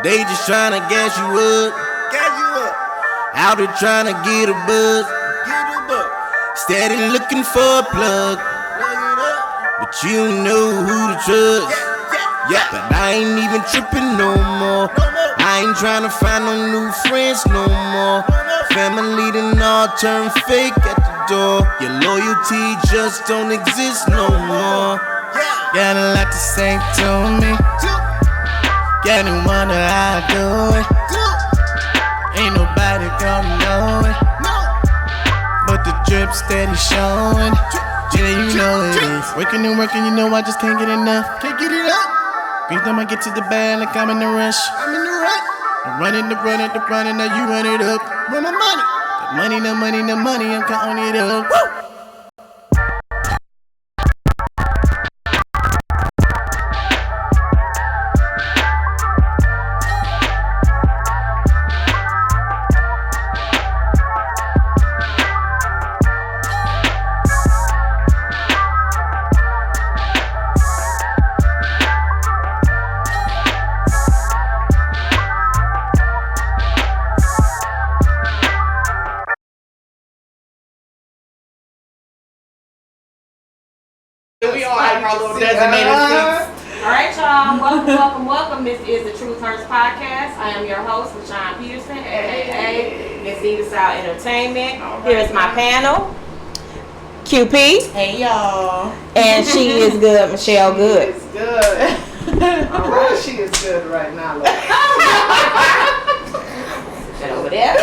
They just tryna gas you up. Out here tryna get a buzz. Steady looking for a plug. But you know who to trust. But I ain't even tripping no more. I ain't tryna find no new friends no more. Family done all turn fake at the door. Your loyalty just don't exist no more. Got a lot to say to me. Got me wonder how I do it. Ain't nobody gonna know it. But the drip steady showing. Yeah, you know it is. Working and working, you know I just can't get enough. Can't get it up. Every time I get to the bag, like I'm in a rush. I'm running, now you run it up. Run my money. The money, I'm counting it up. Woo! We all have our little designated seats. Alright, y'all. Welcome. This is the Truth Hurts Podcast. I am your host, LaShawn Peterson, aka Miss Diva Style Entertainment. Right. Here's my panel. QP. Hey, y'all. And she is good, Michelle Good. She is good. Alright, she is good right now, look. Sit over there.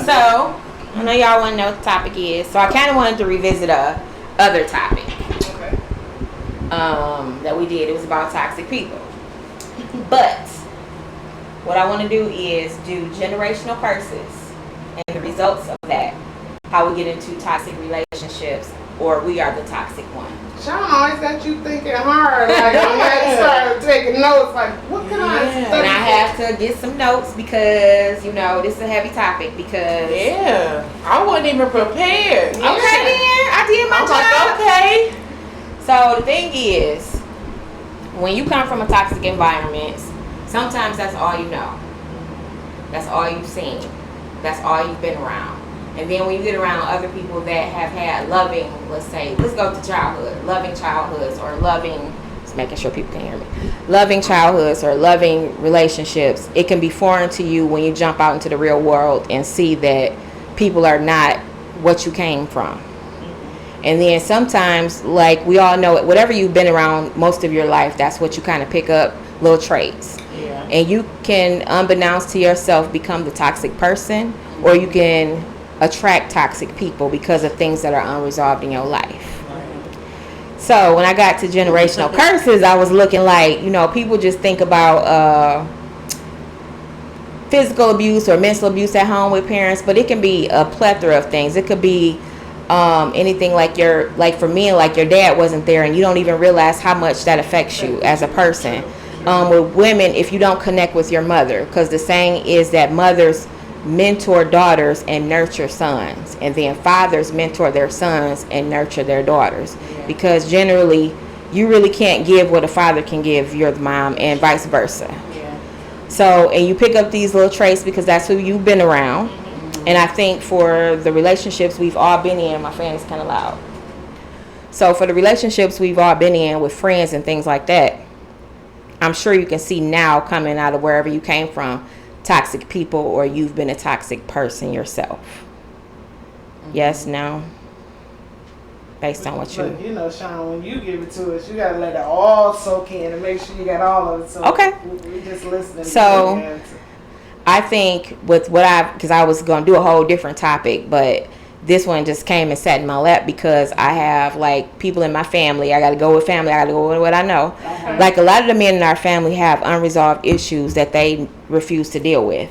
So, I know y'all want to know what the topic is. So, I kind of wanted to revisit other topic that we did. It was about toxic people. But what I want to do is do generational curses and the results of that. How we get into toxic relationships, or we are the toxic one. Sean always got you thinking hard. Like, I'm going to start taking notes. Like, what can I study? And I have to get some notes because, you know, this is a heavy topic because... Yeah. I wasn't even prepared. Okay, then. I did my job. Like, okay. So, the thing is, when you come from a toxic environment, sometimes that's all you know. That's all you've seen. That's all you've been around. And then when you get around other people that have had loving, let's go to childhood, loving childhoods or loving, just making sure people can hear me, loving childhoods or loving relationships, it can be foreign to you when you jump out into the real world and see that people are not what you came from. And then sometimes, like we all know, whatever you've been around most of your life, that's what you kind of pick up, little traits. Yeah. And you can, unbeknownst to yourself, become the toxic person, or you can attract toxic people because of things that are unresolved in your life. So when I got to generational curses, I was looking like, you know, people just think about physical abuse or mental abuse at home with parents, but it can be a plethora of things. It could be anything like for me, like your dad wasn't there and you don't even realize how much that affects you as a person. With women, if you don't connect with your mother, because the saying is that mothers mentor daughters and nurture sons, and then fathers mentor their sons and nurture their daughters. Yeah. Because generally you really can't give what a father can give your mom, and vice versa. Yeah. So, and you pick up these little traits because that's who you've been around. Mm-hmm. And I think for the relationships we've all been in, my fan is kind of loud, so for the relationships we've all been in with friends and things like that, I'm sure you can see now, coming out of wherever you came from, toxic people, or you've been a toxic person yourself. Mm-hmm. Yes, no? Based on what Look, you know, Sean, when you give it to us, you got to let it all soak in and make sure you got all of it. So okay. We just listening. So, I think with because I was going to do a whole different topic, but this one just came and sat in my lap because I have, like, people in my family. I got to go with family. I got to go with what I know. Okay. Like, a lot of the men in our family have unresolved issues that they refuse to deal with.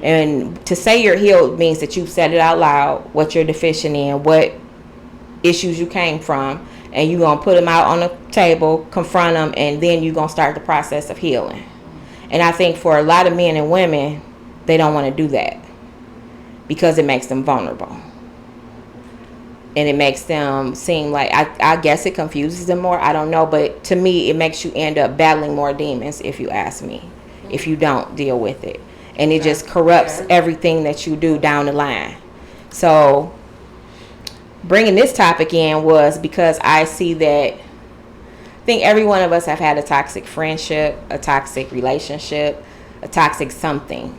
And to say you're healed means that you've said it out loud, what you're deficient in, what issues you came from, and you're going to put them out on the table, confront them, and then you're going to start the process of healing. And I think for a lot of men and women, they don't want to do that because it makes them vulnerable. And it makes them seem like, I guess it confuses them more. I don't know. But to me, it makes you end up battling more demons, if you ask me. if you don't deal with it. And it just corrupts everything that you do down the line. So bringing this topic in was because I see that I think every one of us have had a toxic friendship, a toxic relationship, a toxic something.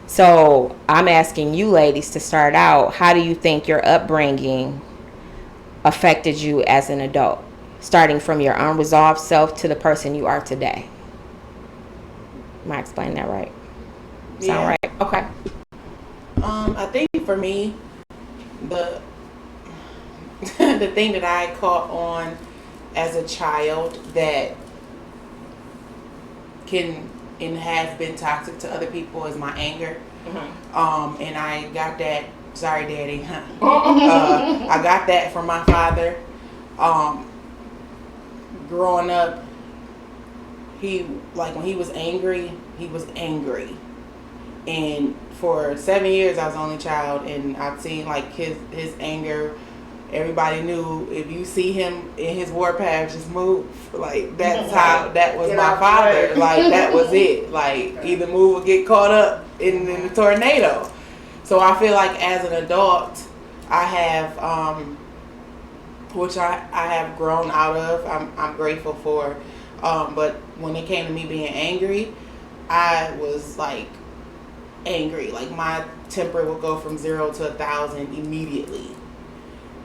So I'm asking you ladies to start out, how do you think your upbringing affected you as an adult, starting from your unresolved self to the person you are today? Am I explaining that right? Sound right? Okay. I think for me, the the thing that I caught on as a child that can and has been toxic to other people is my anger. And I got that. Sorry, Daddy. I got that from my father. Growing up, when he was angry, he was angry. And for 7 years, I was the only child, and I've seen like his anger. Everybody knew if you see him in his warpath, just move. Like that's how that was my father. Like that was it. Like either move or get caught up in the tornado. So I feel like as an adult, I have, which I have grown out of. I'm grateful for. But when it came to me being angry, I was like angry. Like my temper would go from 0 to 1,000 immediately.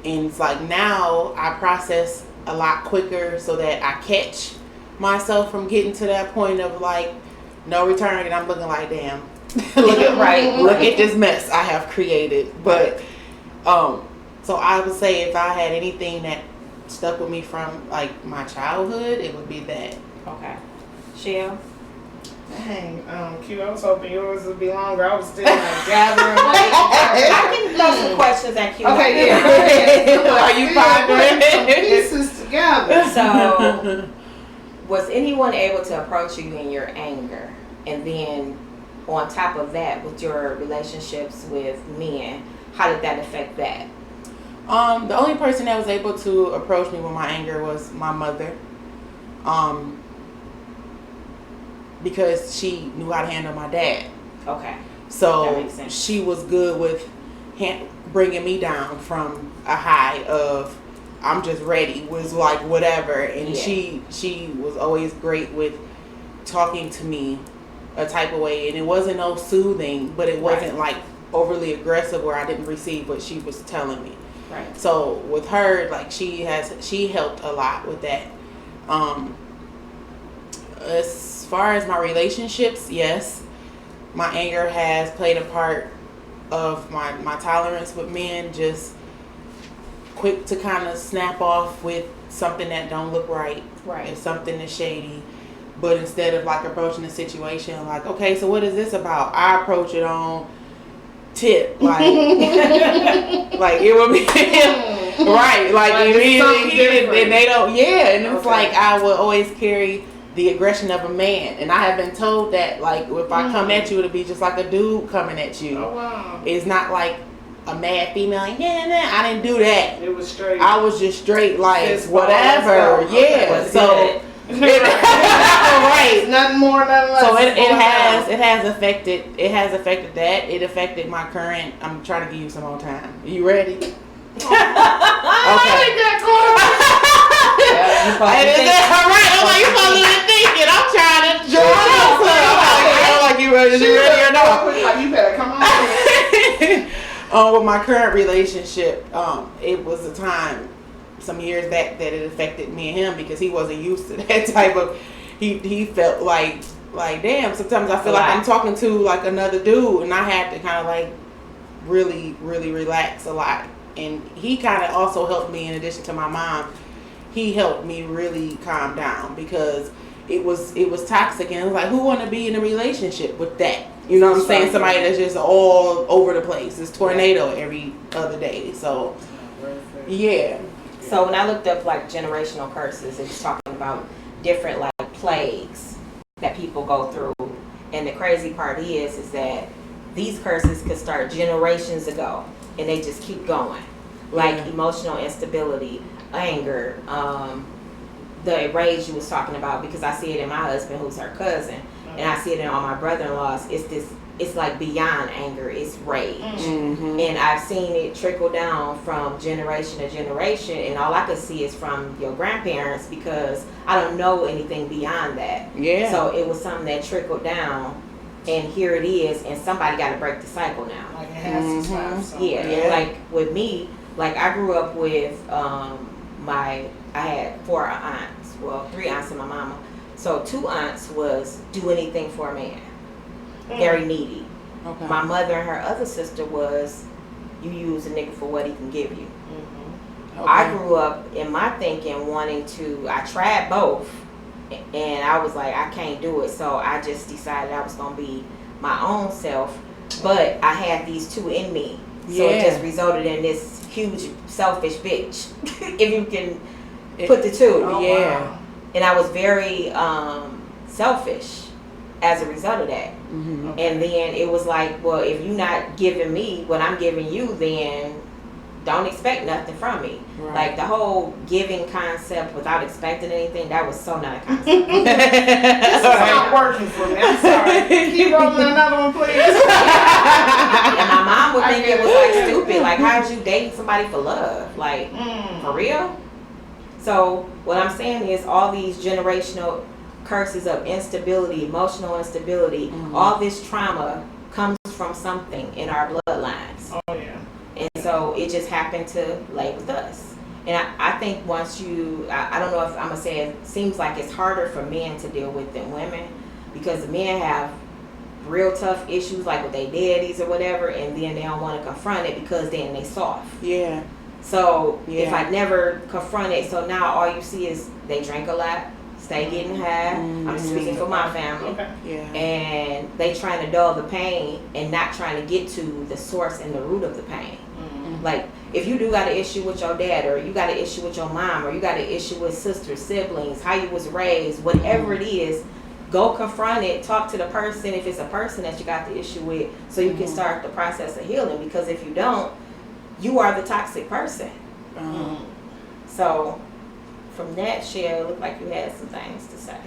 And it's like now I process a lot quicker so that I catch myself from getting to that point of like no return, and I'm looking like, damn, look at this mess I have created. But so I would say if I had anything that stuck with me from like my childhood, it would be that. Okay. Shell? Dang, Q, I was hoping yours would be longer. I was still like gathering. I can throw some questions at Q. Okay, yeah. Are you pondering pieces together? So, was anyone able to approach you in your anger? And then, on top of that, with your relationships with men, how did that affect that? The only person that was able to approach me with my anger was my mother. Because she knew how to handle my dad. Okay. So she was good with bringing me down from a high of I'm just ready, was like whatever. And she was always great with talking to me a type of way. And it wasn't no soothing, but it wasn't like overly aggressive where I didn't receive what she was telling me. Right. So with her, like she helped a lot with that. As far as my relationships, yes, my anger has played a part of my tolerance with men. Just quick to kind of snap off with something that don't look right. If something is shady. But instead of like approaching the situation like, okay, so what is this about? I approach it on tip, like like it would be right, like immediately, and they don't, and it's like I would always carry the aggression of a man, and I have been told that like if I come at you, it'll be just like a dude coming at you. Oh wow! It's not like a mad female. Like, I didn't do that. It was straight. I was just straight, like whatever. So. Right, nothing more, nothing less. So it has affected that. It affected my current. I'm trying to give you some more time. Are you ready? Okay. All right. I'm like, you supposed to be thinking. I'm trying to draw I'm like, you ready or not? You better come on. With my current relationship, it was a time some years back that it affected me and him because he wasn't used to that type of. He felt like damn. Sometimes I feel like I'm talking to like another dude, and I had to kind of like really relax a lot. And he kind of also helped me in addition to my mom. He helped me really calm down because it was toxic, and it was like, who want to be in a relationship with that? You know what I'm saying? Somebody that's just all over the place. It's tornado every other day. So yeah. So when I looked up like generational curses, it's talking about different like plagues that people go through. And the crazy part is that these curses could start generations ago and they just keep going. Like emotional instability, anger, the rage you was talking about, because I see it in my husband, who's her cousin, and I see it in all my brother-in-laws. It's like beyond anger, it's rage. And I've seen it trickle down from generation to generation, and all I could see is from your grandparents, because I don't know anything beyond that. Yeah. So it was something that trickled down, and here it is, and somebody got to break the cycle now. Like it has to stop. So. Yeah, like with me, like I grew up with I had 4 aunts, well 3 aunts and my mama. So 2 aunts was do anything for a man, very needy. Okay. My mother and her other sister was you use a nigga for what he can give you. Okay. I grew up in my thinking wanting to, I tried both, and I was like, I can't do it. So I just decided I was going to be my own self, but I had these 2 in me. So it just resulted in this huge selfish bitch, if you can put the 2. Oh, wow. And I was very selfish as a result of that. Mm-hmm. And then it was like, well, if you're not giving me what I'm giving you, then don't expect nothing from me. Right. Like the whole giving concept without expecting anything, that was so not a concept. This is not working for me. I'm sorry. Keep rolling another one, please. And my mom would think it was like stupid. Like, how'd you dating somebody for love? Like, for real? So what I'm saying is all these generational curses of instability, emotional instability, all this trauma comes from something in our bloodlines. Oh, yeah. And so it just happened to lay with us. And I think once I don't know if I'm going to say it seems like it's harder for men to deal with than women, because the men have real tough issues like with their daddies or whatever, and then they don't want to confront it because then they soft. Yeah. So if I never confront it, so now all you see is they drink a lot, stay getting high. I'm speaking for my family. Okay. Yeah. And they trying to dull the pain and not trying to get to the source and the root of the pain. Like, if you do got an issue with your dad, or you got an issue with your mom, or you got an issue with sisters, siblings, how you was raised, whatever it is, go confront it, talk to the person, if it's a person that you got the issue with, so you can start the process of healing. Because if you don't, you are the toxic person. So, from that, Shell, it looked like you had some things to say.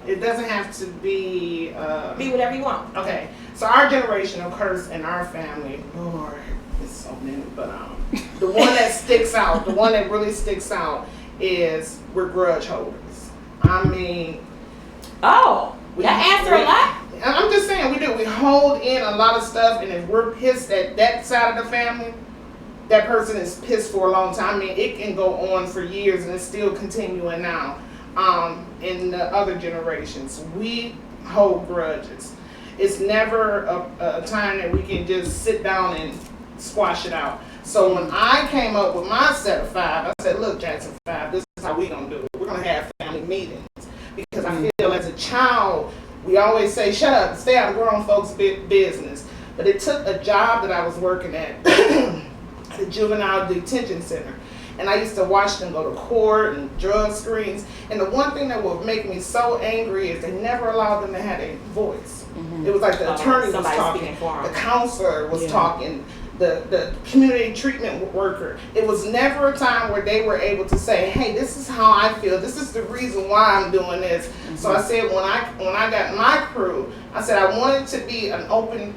It doesn't have to be... Be whatever you want. Okay, so our generational curse in our family, Lord, it's so many, but the one that sticks out, the one that really sticks out is we're grudge holders. I mean... Oh, that answer a lot? I'm just saying, we do. We hold in a lot of stuff, and if we're pissed at that side of the family, that person is pissed for a long time. I mean, it can go on for years, and it's still continuing now. In the other generations, we hold grudges. It's never a time that we can just sit down and squash it out. So when I came up with my set of 5, I said, look, Jackson 5, this is how we gonna do it. We're gonna have family meetings. Because I feel as a child, we always say, shut up, stay out of grown folks' business. But it took a job that I was working at the juvenile detention center. And I used to watch them go to court and drug screens. And the one thing that would make me so angry is they never allowed them to have a voice. It was like the attorney was talking, the counselor was talking, the community treatment worker. It was never a time where they were able to say, hey, this is how I feel. This is the reason why I'm doing this. So I said, when I got my crew, I said I want it to be an open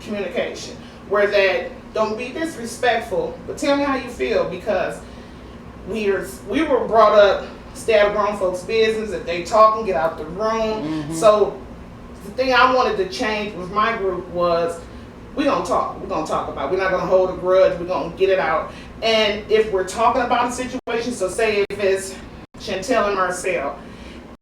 communication where that don't be disrespectful, but tell me how you feel, because we were brought up, stay out of grown folks' business. If they talking, get out the room. So the thing I wanted to change with my group was we're going to talk. We're going to talk about it. We're not going to hold a grudge. We're going to get it out. And if we're talking about a situation, so say if it's Chantel and Marcel,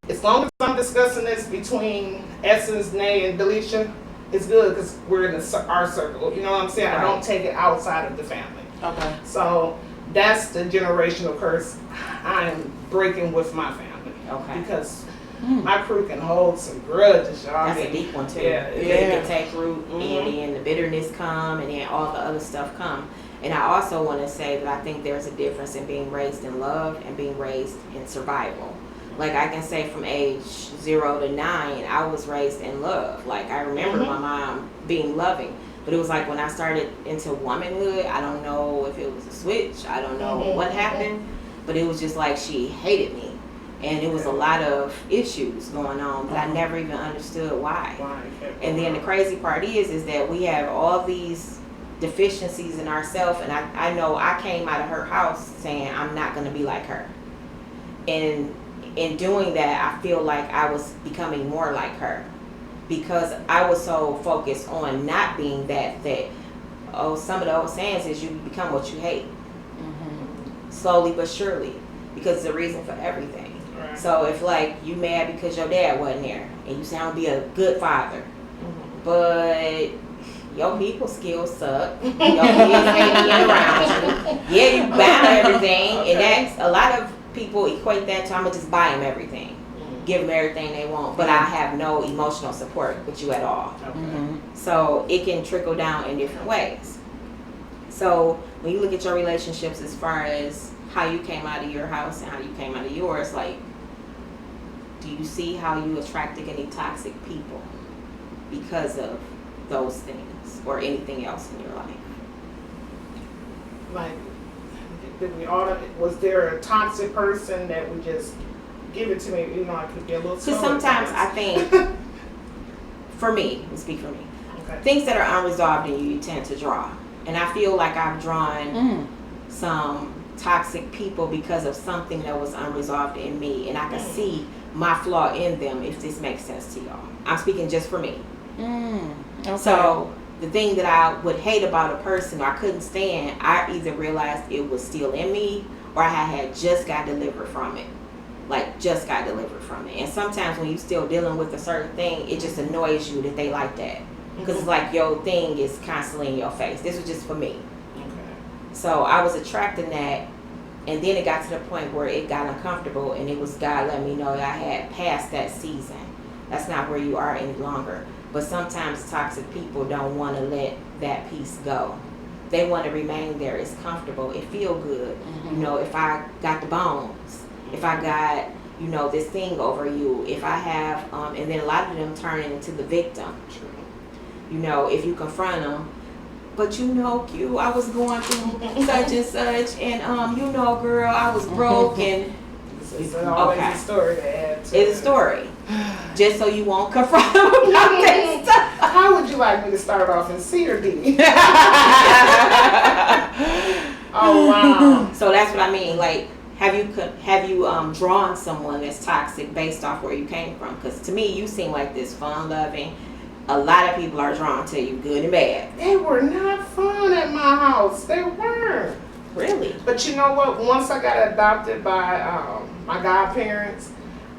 as long as I'm discussing this between Essence, Nay, and Delisha, it's good because we're in our circle. You know what I'm saying? I don't take it outside of the family. Okay. So that's the generational curse I'm breaking with my family. Okay. Because my crew can hold some grudges, y'all. That's a deep one too. Yeah. It can take root, and then the bitterness come, and then all the other stuff come. And I also want to say that I think there's a difference in being raised in love and being raised in survival. Like I can say from age 0 to 9, I was raised in love. Like I remember my mom being loving. But it was like when I started into womanhood, I don't know if it was a switch. I don't know what happened. but it was just like she hated me. And it was a lot of issues going on, but I never even understood why. And then the crazy part is that we have all these deficiencies in ourselves, and I know I came out of her house saying I'm not going to be like her. And in doing that, I feel like I was becoming more like her because I was so focused on not being that. Some of the old sayings is you become what you hate. Slowly but surely, because it's the reason for everything. Right. So if like you mad because your dad wasn't there and you say I'm gonna be a good father, but your people skills suck, your kids ain't being around you, yeah, you buy everything, and that's a lot of people equate that to I'm gonna just buy them everything, give them everything they want, but I have no emotional support with you at all. So it can trickle down in different ways. So when you look at your relationships as far as how you came out of your house and how you came out of yours, like, do you see how you attracted any toxic people because of those things or anything else in your life? Like, was there a toxic person that would just give it to me? You know, I could be a little. Because sometimes I think, for me, let's speak for me. Okay. Things that are unresolved in you tend to draw, and I feel like I've drawn some toxic people because of something that was unresolved in me, and I can see my flaw in them, if this makes sense to y'all. I'm speaking just for me. Okay. So the thing that I would hate about a person or I couldn't stand, I either realized it was still in me or I had just got delivered from it. Like, just got delivered from it. And sometimes when you're still dealing with a certain thing, it just annoys you that they like that. Because it's like your thing is constantly in your face. This was just for me. So I was attracting that, and then it got to the point where it got uncomfortable, and it was God letting me know that I had passed that season. That's not where you are any longer. But sometimes toxic people don't want to let that piece go. They want to remain there. It's comfortable. It feel good. You know, if I got the bones, if I got, you know, this thing over you, if I have, and then a lot of them turning into the victim. You know, if you confront them, but you know, Q, I was going through such and such, and you know, girl, I was broke, and it's always a story to add to it's a story, just so you won't confront them about that stuff. How would you like me to start off in C or D? Oh wow! So that's what I mean. Like, have you drawn someone that's toxic based off where you came from? Because to me, you seem like this fun-loving. A lot of people are drawn to you, good and bad. They were not fun at my house. They weren't. Really? But you know what? Once I got adopted by my godparents,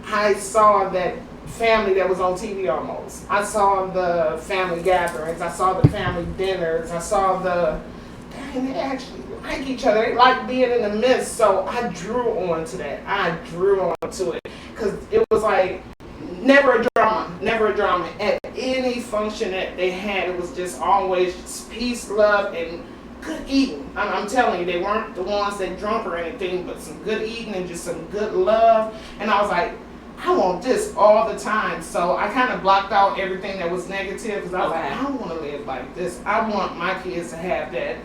I saw that family that was on TV almost. I saw the family gatherings. I saw the family dinners. I saw dang, they actually like each other. They like being in the midst. So I drew on to that. I drew on to it. Because it was like, never a drama. At any function that they had, it was just always just peace, love, and good eating. I'm telling you, they weren't the ones that drunk or anything, but some good eating and just some good love. And I was like, I want this all the time. So I kind of blocked out everything that was negative because I was like, I don't want to live like this. I want my kids to have that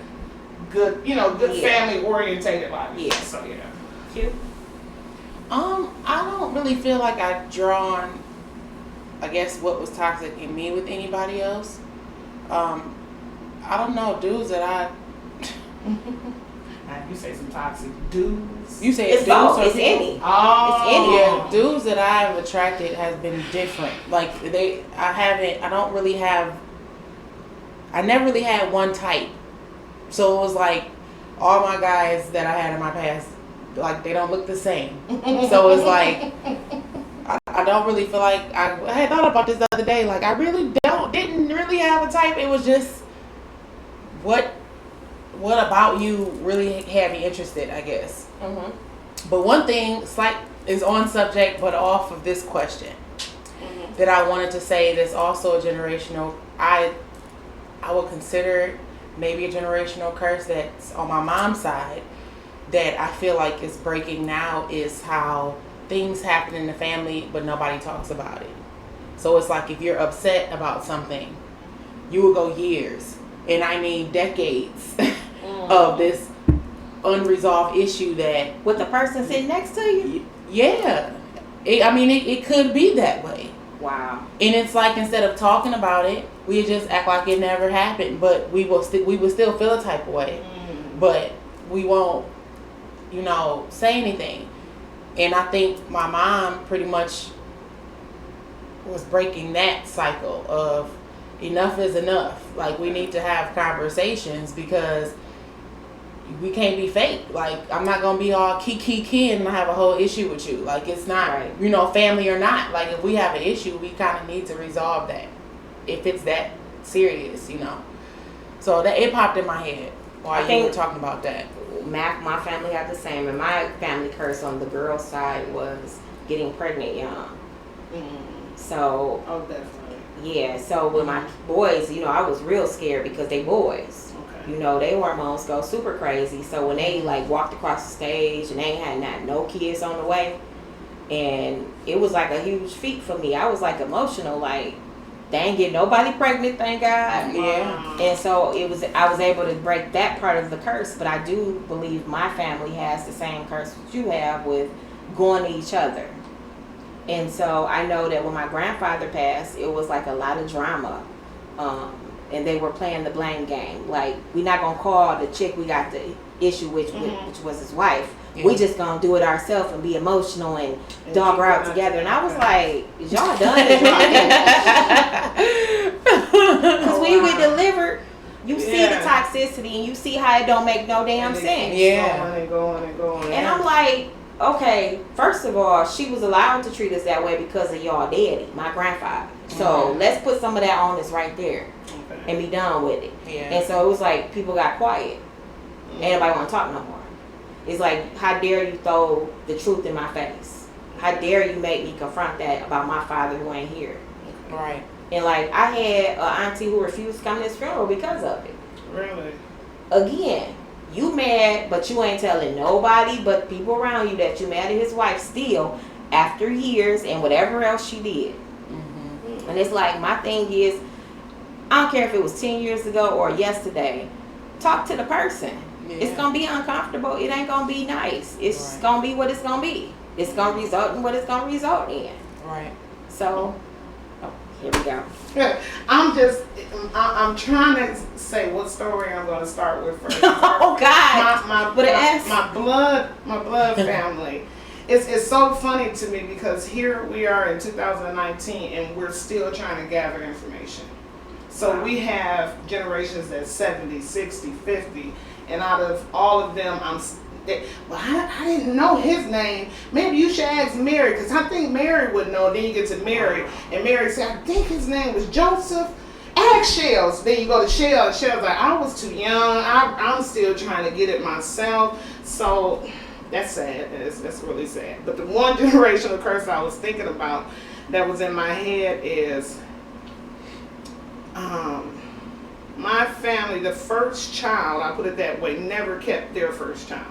good, good family orientated life. Yeah. So yeah. Cute. I don't really feel like I've drawn, I guess, what was toxic in me with anybody else. I don't know, dudes that I. You say some toxic dudes. You say it's dudes. It's any. Oh. It's any. Yeah, dudes that I've attracted has been different. Like I never really had one type. So it was like all my guys that I had in my past, like they don't look the same. So it's like I don't really feel like I had thought about this the other day. Like I really didn't really have a type. It was just what about you really had me interested, I guess. But one thing is on subject, but off of this question that I wanted to say that's also a generational. I would consider maybe a generational curse that's on my mom's side that I feel like is breaking now is how things happen in the family, but nobody talks about it. So it's like if you're upset about something, you will go years, and I mean decades of this unresolved issue that with the person sitting next to you. Yeah, it could be that way. Wow. And it's like, instead of talking about it, we just act like it never happened, but we will still feel a type of way, but we won't, say anything. And I think my mom pretty much was breaking that cycle of enough is enough. Like, we need to have conversations, because we can't be fake. Like, I'm not gonna be all key and have a whole issue with you. Like, it's not right. Family or not. Like, if we have an issue, we kind of need to resolve that. If it's that serious, So that it popped in my head while you were talking about that. My family had the same, and my family curse on the girl side was getting pregnant young. So. Oh, definitely. Yeah. So with my boys, I was real scared because they boys. They hormones go super crazy. So when they like walked across the stage and they ain't had no kids on the way, and it was like a huge feat for me. I was like emotional, like they ain't get nobody pregnant, thank God. Yeah. And so I was able to break that part of the curse. But I do believe my family has the same curse that you have with going to each other. And so I know that when my grandfather passed, it was like a lot of drama. And they were playing the blame game. Like, we're not going to call the chick we got the issue with, which was his wife. Yeah. We just going to do it ourselves and be emotional and dog her out together. And I was like, is y'all done? Because when we delivered, you see the toxicity and you see how it don't make no damn sense. Yeah. Going. And I'm like, okay, first of all, she was allowed to treat us that way because of y'all daddy, my grandfather. So let's put some of that on us right there. And be done with it. Yeah. And so it was like people got quiet. Ain't nobody want to talk no more. It's like, how dare you throw the truth in my face? How dare you make me confront that about my father who ain't here? Right. And like, I had an auntie who refused to come to his funeral because of it. Really? Again, you mad, but you ain't telling nobody but people around you that you mad at his wife still after years and whatever else she did. And it's like, my thing is, I don't care if it was 10 years ago or yesterday. Talk to the person. Yeah. It's going to be uncomfortable. It ain't going to be nice. It's going to be what it's going to be. It's going to result in what it's going to result in. Right. So, here we go. I'm trying to say what story I'm going to start with first. Oh, God. My blood family. It's so funny to me because here we are in 2019 and we're still trying to gather information. So we have generations that's 70, 60, 50, and out of all of them, I didn't know his name. Maybe you should ask Mary, because I think Mary would know. Then you get to Mary, and Mary said, I think his name was Joseph. Ask Shells. Then you go to Shell, and Shell's like, I was too young. I'm still trying to get it myself. So that's sad. That's really sad. But the one generational curse I was thinking about that was in my head is, my family, the first child, I put it that way, never kept their first child.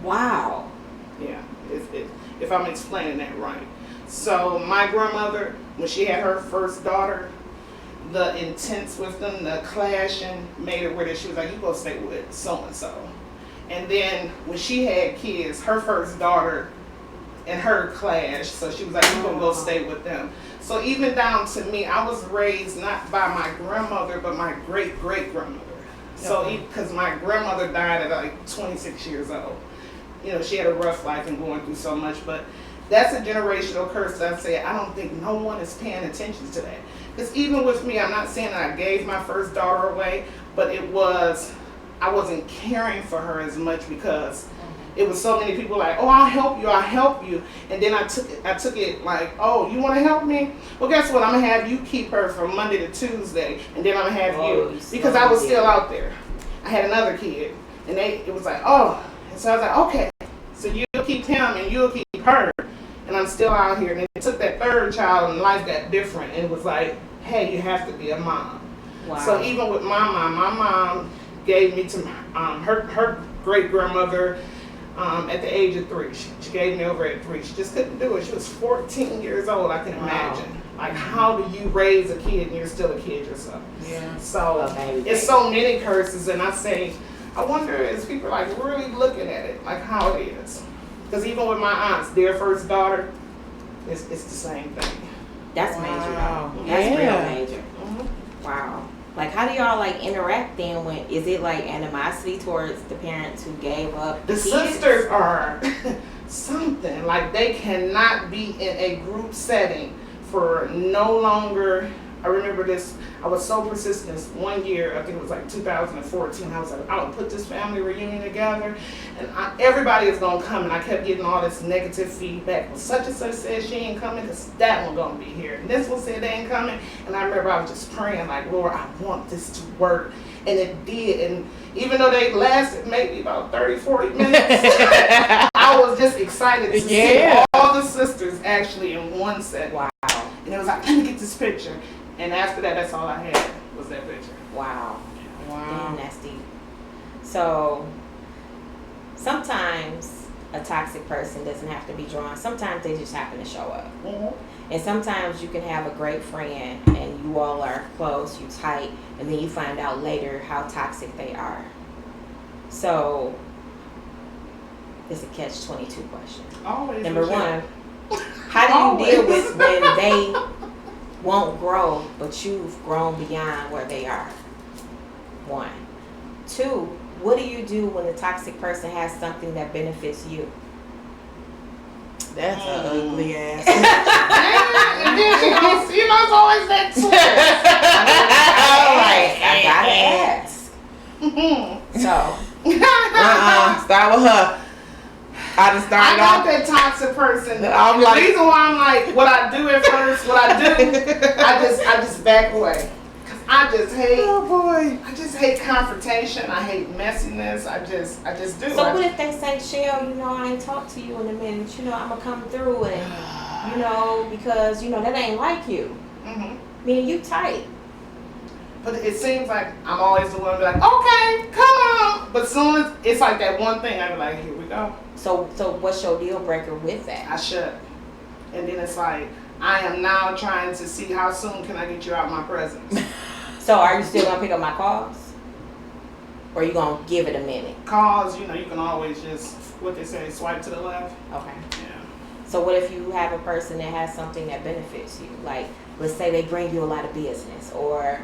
Wow. Yeah, if I'm explaining that right. So my grandmother, when she had her first daughter, the intense with them, the clashing made it where that she was like, you go stay with so-and-so. And then when she had kids, her first daughter and her clash, so she was like, you gonna go stay with them. So even down to me, I was raised not by my grandmother, but my great-great-grandmother. So because my grandmother died at like 26 years old. She had a rough life and going through so much, but that's a generational curse that I say I don't think no one is paying attention to that. Because even with me, I'm not saying that I gave my first daughter away, but I wasn't caring for her as much because it was so many people like, oh, I'll help you. And then I took it like, oh, you want to help me? Well, guess what? I'm going to have you keep her from Monday to Tuesday, and then I'm going to have you. Because I was still out there. I had another kid, and it was like, oh. And so I was like, okay, so you'll keep him and you'll keep her. And I'm still out here. And it took that third child and life got different. And it was like, hey, you have to be a mom. Wow. So even with my mom gave me to her great-grandmother at the age of 3. She gave me over at 3. She just couldn't do it. She was 14 years old, I can imagine. Like, how do you raise a kid and you're still a kid yourself? Yeah. So it's so many curses, and I say I wonder is people like really looking at it like how it is. Because even with my aunts, their first daughter, it's the same thing. That's major Wow. though. That's Yeah. real major. Mm-hmm. Wow. Like, how do y'all like interact then? When is it like animosity towards the parents who gave up The kids? sisters are something like they cannot be in a group setting for no longer. I remember this. I was so persistent. This one year, I think it was like 2014. I was like, I'll put this family reunion together, and everybody is gonna come. And I kept getting all this negative feedback. Well, such and such said she ain't coming because that one gonna be here. And this one said they ain't coming. And I remember I was just praying like, Lord, I want this to work. And it did. And even though they lasted maybe about 30, 40 minutes, I was just excited to see all the sisters actually in one set. Wow. And it was like, let me get this picture. And after that, that's all I had was that picture. Wow. Wow. Damn, that's deep. So sometimes a toxic person doesn't have to be drawn. Sometimes they just happen to show up. Mm-hmm. And sometimes you can have a great friend and you all are close, you tight, and then you find out later how toxic they are. So it's a catch-22 question. Always. Number was one, it. how do you deal Always. with when they won't grow, but you've grown beyond where they are? One. Two, what do you do when the toxic person has something that benefits you? That's an ugly ass. And then she goes, you know, it's always that twist. I gotta ask. So, Start with her. I just I started got off. that toxic person. I'm The like- reason why I'm like, what I do at first, I just back away. Cause I just hate. Oh boy. I just hate confrontation. I hate messiness. I just do. so what if they say, Shell, you know, I ain't talked to you in a minute, you know, I'm gonna come through and, you know, because, you know, that ain't like you. Mm-hmm. Me and you tight. But it seems like I'm always the one to be like, okay, come on. But soon as it's like that one thing, I be like, here we go. So what's your deal breaker with that? I shut. And then it's like, I am now trying to see how soon can I get you out of my presence. So are you still gonna pick up my calls? Or are you gonna give it a minute? Calls, you know, you can always just, what they say, swipe to the left. Okay. Yeah. So what if you have a person that has something that benefits you? Like, let's say they bring you a lot of business, or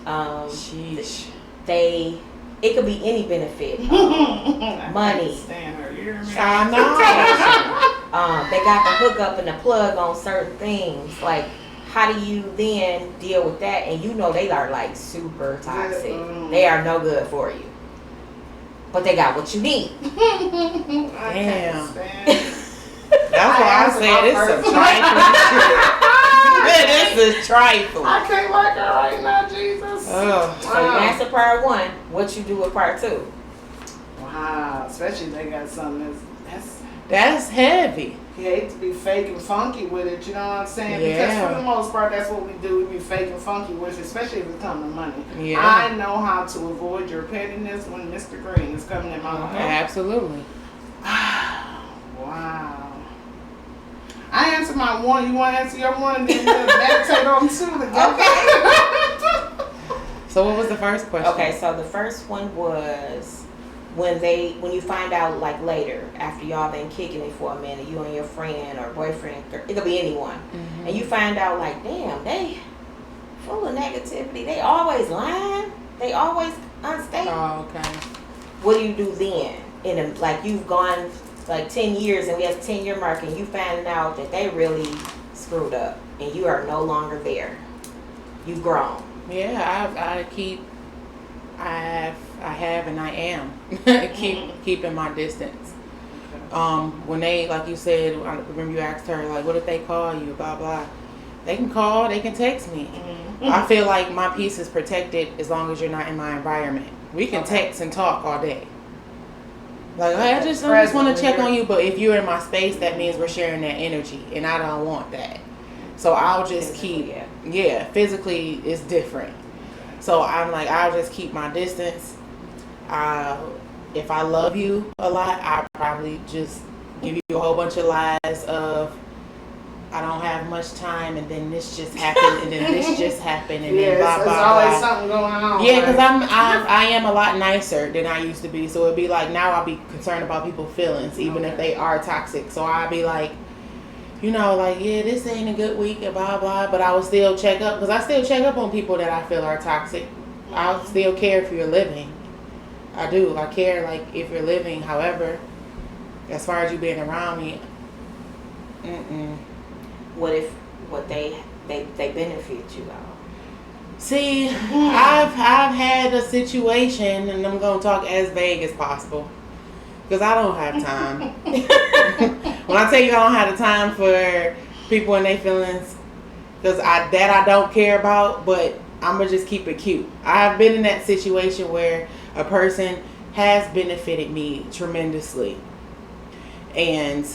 Sheesh. it could be any benefit. I Money. can't stand her. You hear me? I know. They got the hook up and the plug on certain things. Like, how do you then deal with that? And you know they are like super toxic. They are no good for you. But they got what you need. I Damn. can't stand. That's why I said it's a trifle. It's a trifle. I can't like her right now, Jesus. Oh. So you answer part one. What you do with part two? Wow, especially if they got something That's heavy. you hate to be fake and funky with it, you know what I'm saying? Yeah. Because for the most part, that's what we do. We be fake and funky with it, especially if it comes to money. Yeah. I know how to avoid your pettiness when Mr. Green is coming in my way. Absolutely. Wow. I answered my one. You want to answer your one and then we'll meditate on two together? So what was the first question? Okay, so the first one was when you find out like later after y'all been kicking it for a minute, you and your friend or boyfriend, it could be anyone, Mm-hmm. and you find out like, damn, they full of negativity. They always lying. They always unstable. Oh, okay. What do you do then? Like you've gone like 10 years and we have 10-year mark and you find out that they really screwed up and you are no longer there. You've grown. Yeah, I have and I am keeping my distance. When they, like you said, I remember you asked her, like, what if they call you, blah, blah. They can call, they can text me. I feel like my peace is protected as long as you're not in my environment. We can text and talk all day. Like, I just want to check on you, but if you're in my space, that means we're sharing that energy, and I don't want that. So I'll just keep, physically it's different. So I'm like, I'll just keep my distance. If I love you a lot, I'll probably just give you a whole bunch of lies of I don't have much time, and then this just happened, and then this just happened, and then blah blah There's blah. always something going on. Yeah, because I am a lot nicer than I used to be. So it'd be like now I'll be concerned about people's feelings, even if they are toxic. So I'll be like, you know, like, yeah, this ain't a good week, and blah blah. But I will still check up, because I still check up on people that I feel are toxic. I'll still care if you're living. I do. I care, like, if you're living. However, as far as you being around me, What if they benefit you though? See, I've had a situation, and I'm gonna talk as vague as possible, because I don't have time. When I tell you I don't have the time for people and their feelings, because I don't care about, but I'm gonna just keep it cute. I've been in that situation where a person has benefited me tremendously, and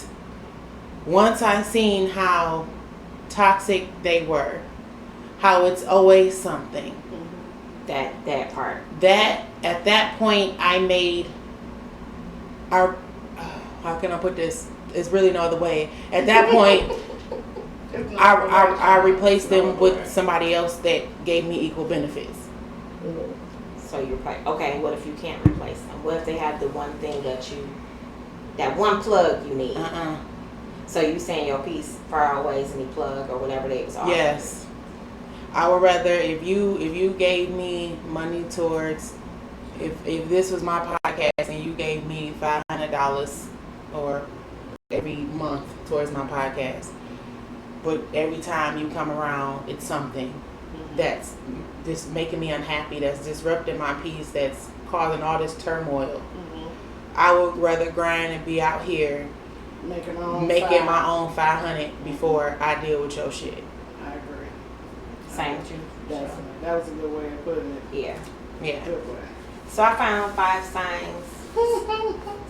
once I seen how toxic they were, how it's always something. That part. That at that point I made our how can I put this? There's really no other way. At that point, I replaced them with somebody else that gave me equal benefits. So you're like, okay, what if you can't replace them? What if they have the one thing that one plug you need? So you saying your piece far outweighs any plug or whatever they was offering? Yes. I would rather if you gave me money towards if this was my podcast and you gave me $500 or every month towards my podcast, but every time you come around it's something that's just making me unhappy, that's disrupting my peace, that's causing all this turmoil. I would rather grind and be out here making my own 500 before I deal with your shit. I agree. Same with you. Definitely. That was a good way of putting it. Yeah. Good way. So I found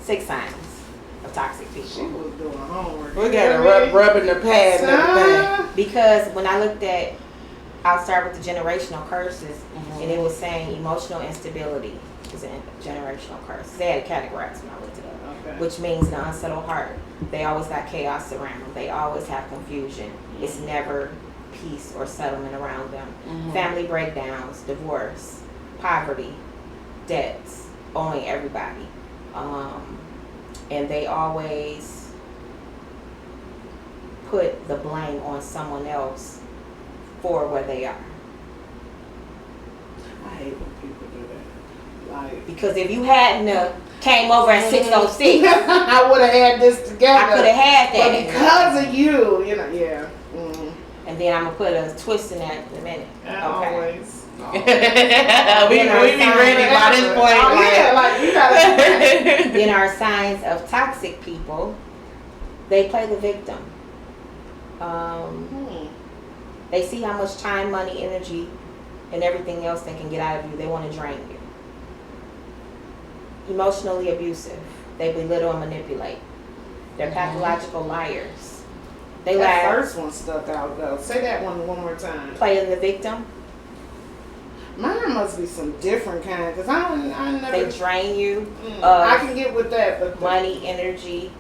6 signs of toxic She people. was doing homework. We got rubbing the pad and everything. Because when I looked at, I'll start with the generational curses, and it was saying emotional instability is a generational curse. They had it categorized when I looked it up, Okay. which means the unsettled heart. They always got chaos around them. They always have confusion. It's never peace or settlement around them. Family breakdowns, divorce, poverty, debts, owing everybody. And they always put the blame on someone else for where they are. I hate when people do that. Like, Because if you hadn't came over at 6:06, I would have had this together. I could have had But that. because of you, yeah. And then I'm going to put a twist in that in a minute. Always. we be ready by this point. You gotta be ready. Then our signs of toxic people, they play the victim. They see how much time, money, energy, and everything else they can get out of you. They want to drain you. Emotionally abusive. They belittle and manipulate. They're pathological liars. They That lie. first one stuck out though. Say that one more time. Playing the victim. Mine must be some different kind because I never. They drain you. I can get with that, but Money, energy.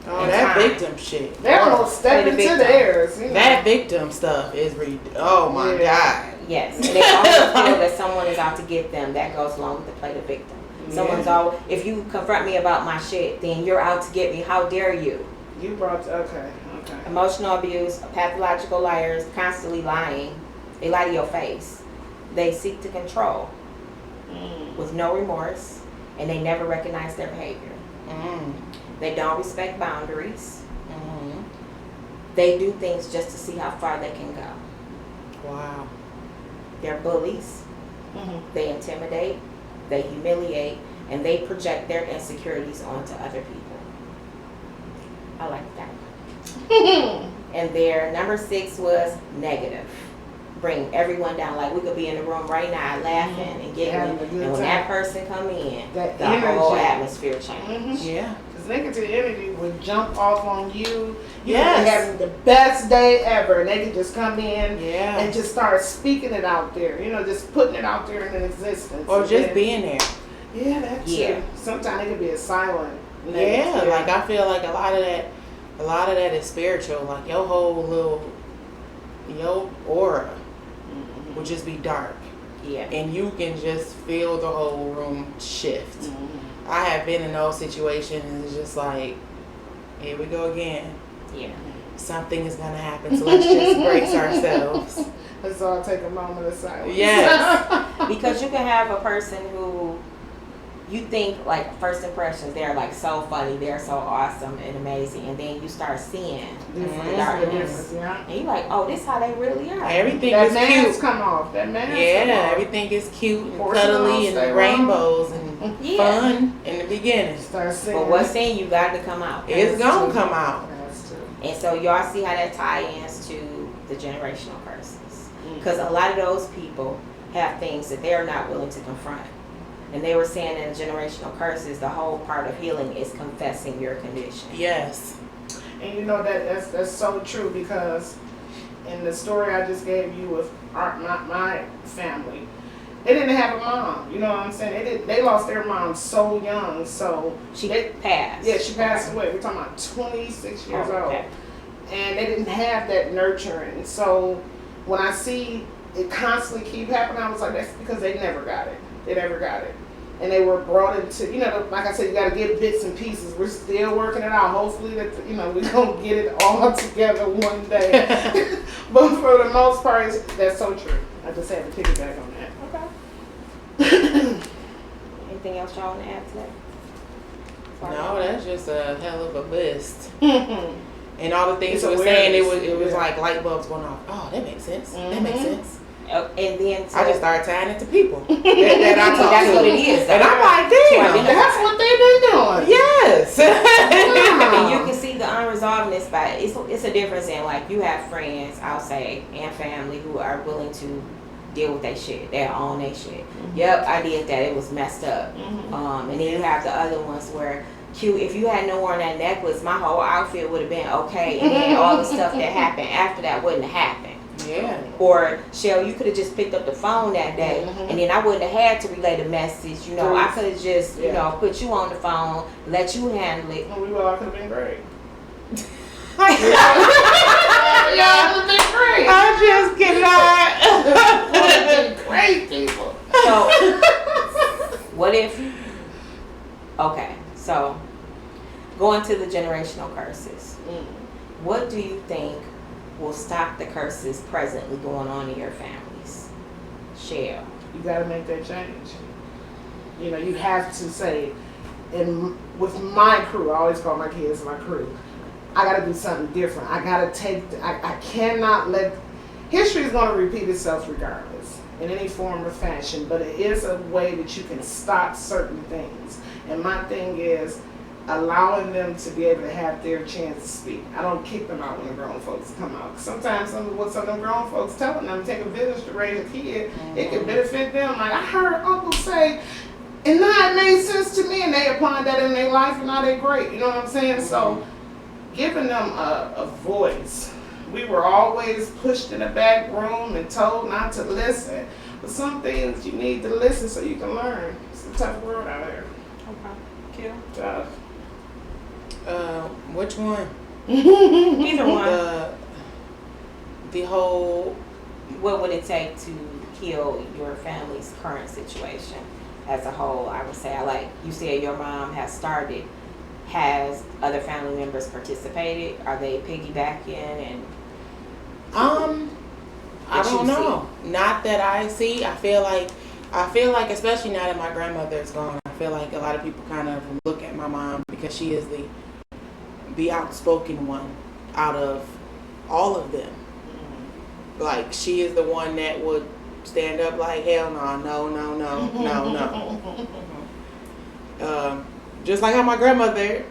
Oh, and that time. victim shit. they're gonna step Play the into victim. theirs. That victim stuff is oh my God. Yes, and they always feel that someone is out to get them. That goes along with the play the victim. Someone's all. If you confront me about my shit, then you're out to get me. How dare you? You brought okay. Emotional abuse, pathological liars, constantly lying. They lie to your face. They seek to control with no remorse, and they never recognize their behavior. They don't respect boundaries. They do things just to see how far they can go. Wow. They're bullies. They intimidate, they humiliate, and they project their insecurities onto other people. I like that. And their number 6 was negative. Bring everyone down. Like we could be in the room right now laughing and giggling, and when that person come in, That the energy. whole atmosphere change. Yeah. Because negative energy would jump off on you. You Yes. could be having the best day ever, and they could just come in Yeah. and just start speaking it out there. Just putting it out there in existence. Or And just then- being there. Yeah, that's Yeah. true. Sometimes it could be a silent. Yeah, negative. like I feel like a lot of that is spiritual. Like your whole little your aura will just be dark. Yeah. And you can just feel the whole room shift. I have been in those situations and it's just like, here we go again. Yeah. Something is gonna happen, so let's just brace ourselves. Let's all take a moment of silence. Yes. Because you can have a person who you think like first impressions, they're like so funny, they're so awesome and amazing, and then you start seeing the darkness, and you're like, oh, this how they really are. Everything that is mask cute. come off. That mask come Yeah, off. everything is cute and Porcelain cuddly stay and rainbows and Yeah. fun in the beginning. Start seeing. But what's in you got to come out. It's gonna come out. That's true. And so y'all see how that ties to the generational curses. Because a lot of those people have things that they're not willing to confront. And they were saying in generational curses, the whole part of healing is confessing your condition. Yes. And you know that's so true, because in the story I just gave you with my family, they didn't have a mom. You know what I'm saying? They lost their mom so young. So She passed. Yeah, she passed away. We're talking about 26 years old. And they didn't have that nurturing. So when I see it constantly keep happening, I was like, that's because they never got it. They never got it. And they were brought into, like I said, you got to get bits and pieces. We're still working it out. Hopefully that, we're going to get it all together one day. But for the most part, that's so true. I just had to piggyback on that. Okay. Anything else y'all want to add to that? No, that's just a hell of a list. And all the things It's you were awareness. saying, it was like light bulbs going off. Oh, that makes sense. That makes sense. And then I just started tying it to people that I talk that's to. what it is. And I'm like, damn, That's what they've been doing. yes. and you can see the unresolvedness by it's a difference in, like, you have friends, I'll say, and family who are willing to deal with their shit. They own their shit. Yep, I did that. It was messed up. And then you have the other ones where, if you had no worn that necklace, my whole outfit would have been okay, and then all the stuff that happened after that wouldn't have happened. Yeah. Or, Shell, you could have just picked up the phone that day, and then I wouldn't have had to relay the message. I could have just, put you on the phone, let you handle it. And we all could have been great. Y'all would have been great. I just cannot. Would have been great people. So, what if, okay, so, going to the generational curses, what do you think will stop the curses presently going on in your families? Share. You got to make that change. You have to say, and with my crew, I always call my kids my crew, I got to do something different. I got to I cannot let, history is going to repeat itself regardless, in any form or fashion, but it is a way that you can stop certain things. And my thing is, allowing them to be able to have their chance to speak. I don't kick them out when the grown folks come out. Sometimes some of them grown folks telling them, take a village to raise a kid, it can benefit them. Like, I heard Uncle say, and now it made sense to me, and they applied that in their life, and now they're great. You know what I'm saying? So, giving them a voice. We were always pushed in the back room and told not to listen. But some things you need to listen so you can learn. It's a tough world out here. Okay. Kill. Tough. Which one? Either one. The whole. What would it take to heal your family's current situation as a whole? I would say, like you said, your mom has started. Has other family members participated? Are they piggybacking? And I don't know. Not that I see. I feel like, especially now that my grandmother is gone, I feel like a lot of people kind of look at my mom because she is the outspoken one out of all of them. Like, she is the one that would stand up like, hell no. Just like how my grandmother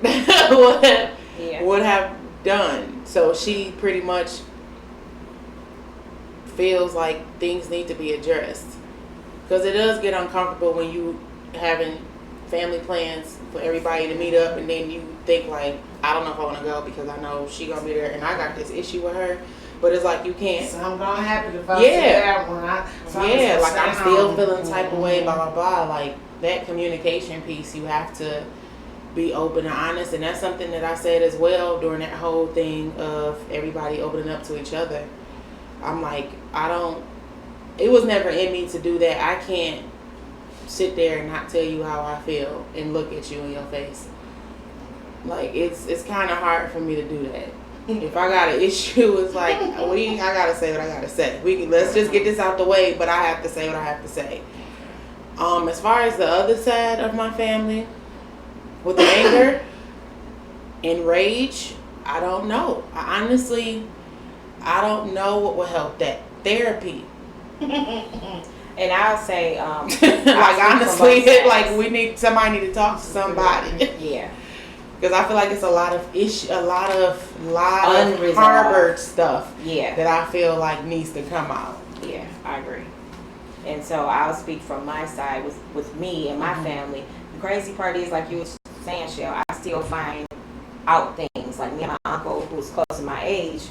would have done. So she pretty much feels like things need to be addressed. Because it does get uncomfortable when you having family plans for everybody to meet up, and then you think like, I don't know if I want to go because I know she gonna be there and I got this issue with her. But it's like, you can't. Something gonna happen if I say that one. Like, I'm still feeling type of way, blah, blah, blah. Like, that communication piece, you have to be open and honest. And that's something that I said as well during that whole thing of everybody opening up to each other. I'm like, it was never in me to do that. I can't sit there and not tell you how I feel and look at you in your face. Like, it's kind of hard for me to do that. If I got an issue, it's like, I gotta say what I gotta say. Let's just get this out the way, but I have to say what I have to say. As far as the other side of my family, with anger and rage, I don't know. I don't know what will help that. Therapy. And I'll say, like, honestly, somebody need to talk to somebody. Yeah. Because I feel like it's a lot of Unresolved. harbored stuff. Yeah. That I feel like needs to come out. Yeah, I agree. And so I'll speak from my side with me and my family. The crazy part is, like you were saying, Shell, I still find out things. Like me and my uncle, who's close to my age,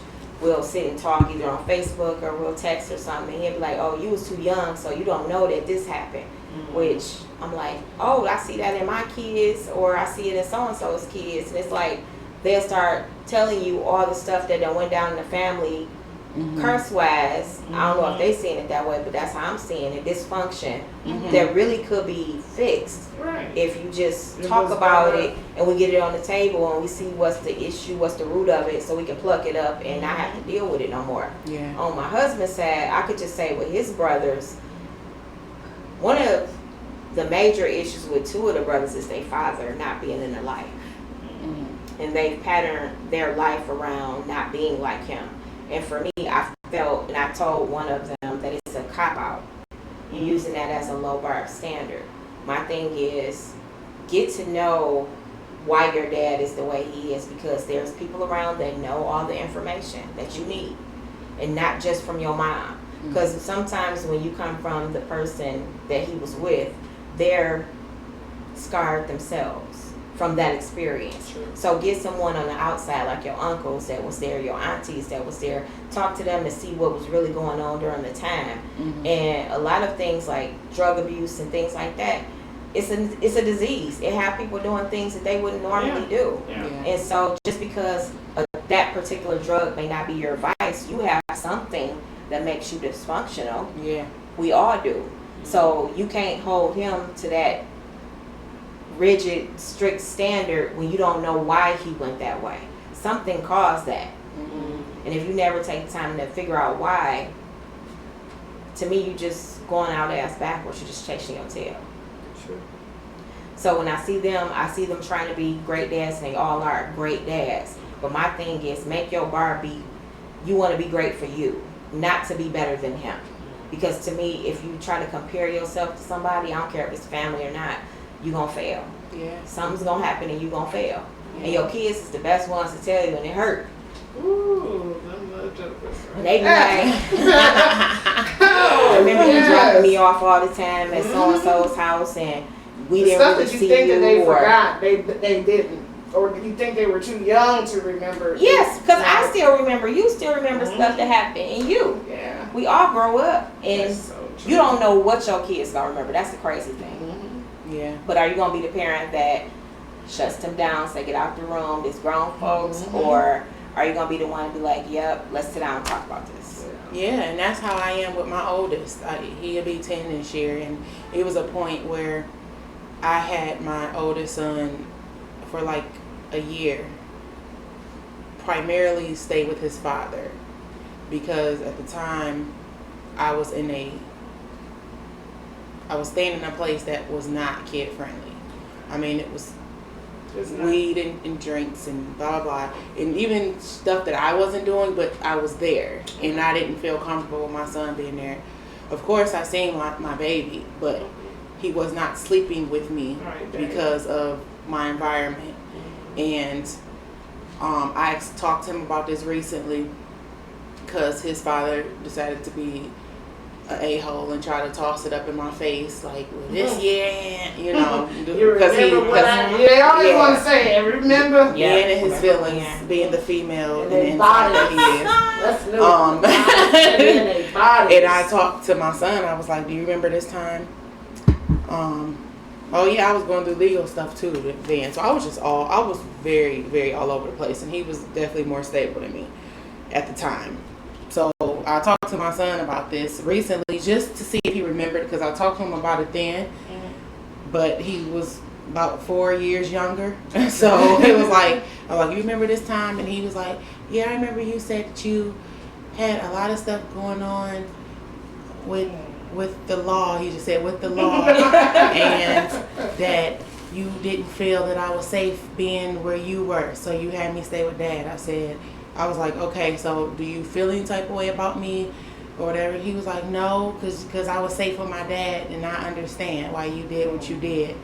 we'll sit and talk either on Facebook or we'll text or something. And he'll be like, oh, you was too young, so you don't know that this happened. Which I'm like, oh, I see that in my kids, or I see it in so-and-so's kids. And it's like, they'll start telling you all the stuff that went down in the family, curse-wise. I don't know if they seeing it that way, but that's how I'm seeing it. Dysfunction that really could be fixed if you just talk about it and we get it on the table and we see what's the issue, what's the root of it, so we can pluck it up and not have to deal with it no more. Yeah. On my husband's side, I could just say with his brothers, one of the major issues with two of the brothers is their father not being in their life. And they patterned their life around not being like him. And for me, I felt, and I told one of them that it's a cop-out. You're using that as a low bar standard. My thing is, get to know why your dad is the way he is, because there's people around that know all the information that you need, and not just from your mom. Because sometimes when you come from the person that he was with, they're scarred themselves from that experience. True. So get someone on the outside, like your uncles that was there, your aunties that was there. Talk to them to see what was really going on during the time. And a lot of things like drug abuse and things like that, it's a disease. It have people doing things that they wouldn't normally do. Yeah. And so just because that particular drug may not be your vice, you have something that makes you dysfunctional. Yeah. We all do. So you can't hold him to that rigid, strict standard when you don't know why he went that way. Something caused that. And if you never take the time to figure out why, to me, you just going out ass backwards. You're just chasing your tail. True. So when I see them trying to be great dads, and they all are great dads. But my thing is, make your bar be, you want to be great for you, not to be better than him. Because to me, if you try to compare yourself to somebody, I don't care if it's family or not, you're going to fail. Yeah. Something's going to happen and you're going to fail. Yeah. And your kids is the best ones to tell you, and it hurt. Ooh, them little jokers. And they be like, remember you dropping me off all the time at so-and-so's house, and we didn't really see you. Stuff that you think that they forgot, they didn't. Or you think they were too young to remember. Yes, because I still remember. You still remember stuff that happened in you. Yeah. We all grow up, and So you don't know what your kids gonna remember. That's the crazy thing. Yeah. But are you gonna be the parent that shuts them down, say get out the room, there's grown folks, or are you gonna be the one to be like, yep, let's sit down and talk about this? Yeah, and that's how I am with my oldest. He'll be 10 this year, and it was a point where I had my oldest son for like a year primarily stay with his father, because at the time I was staying in a place that was not kid friendly. I mean, it was weed and drinks and blah blah, and even stuff that I wasn't doing, but I was there and I didn't feel comfortable with my son being there. Of course I seen my baby, but he was not sleeping with me because of my environment. And I talked to him about this recently because his father decided to be an a-hole and try to toss it up in my face like, well, this You remember they always want to say it, remember? And his feelings, being the female and the inside that he is. That's new. And I talked to my son. I was like, do you remember this time? Oh yeah, I was going through legal stuff too then. So I was very, very all over the place, and he was definitely more stable than me at the time. So So I talked to my son about this recently just to see if he remembered, because I talked to him about it then, but he was about 4 years younger. So it was like, I'm like, you remember this time? And he was like, yeah, I remember you said that you had a lot of stuff going on with the law. He just said with the law, and that you didn't feel that I was safe being where you were, so you had me stay with Dad. I was like, okay, so do you feel any type of way about me or whatever? He was like, no, because I was safe with my dad, and I understand why you did what you did.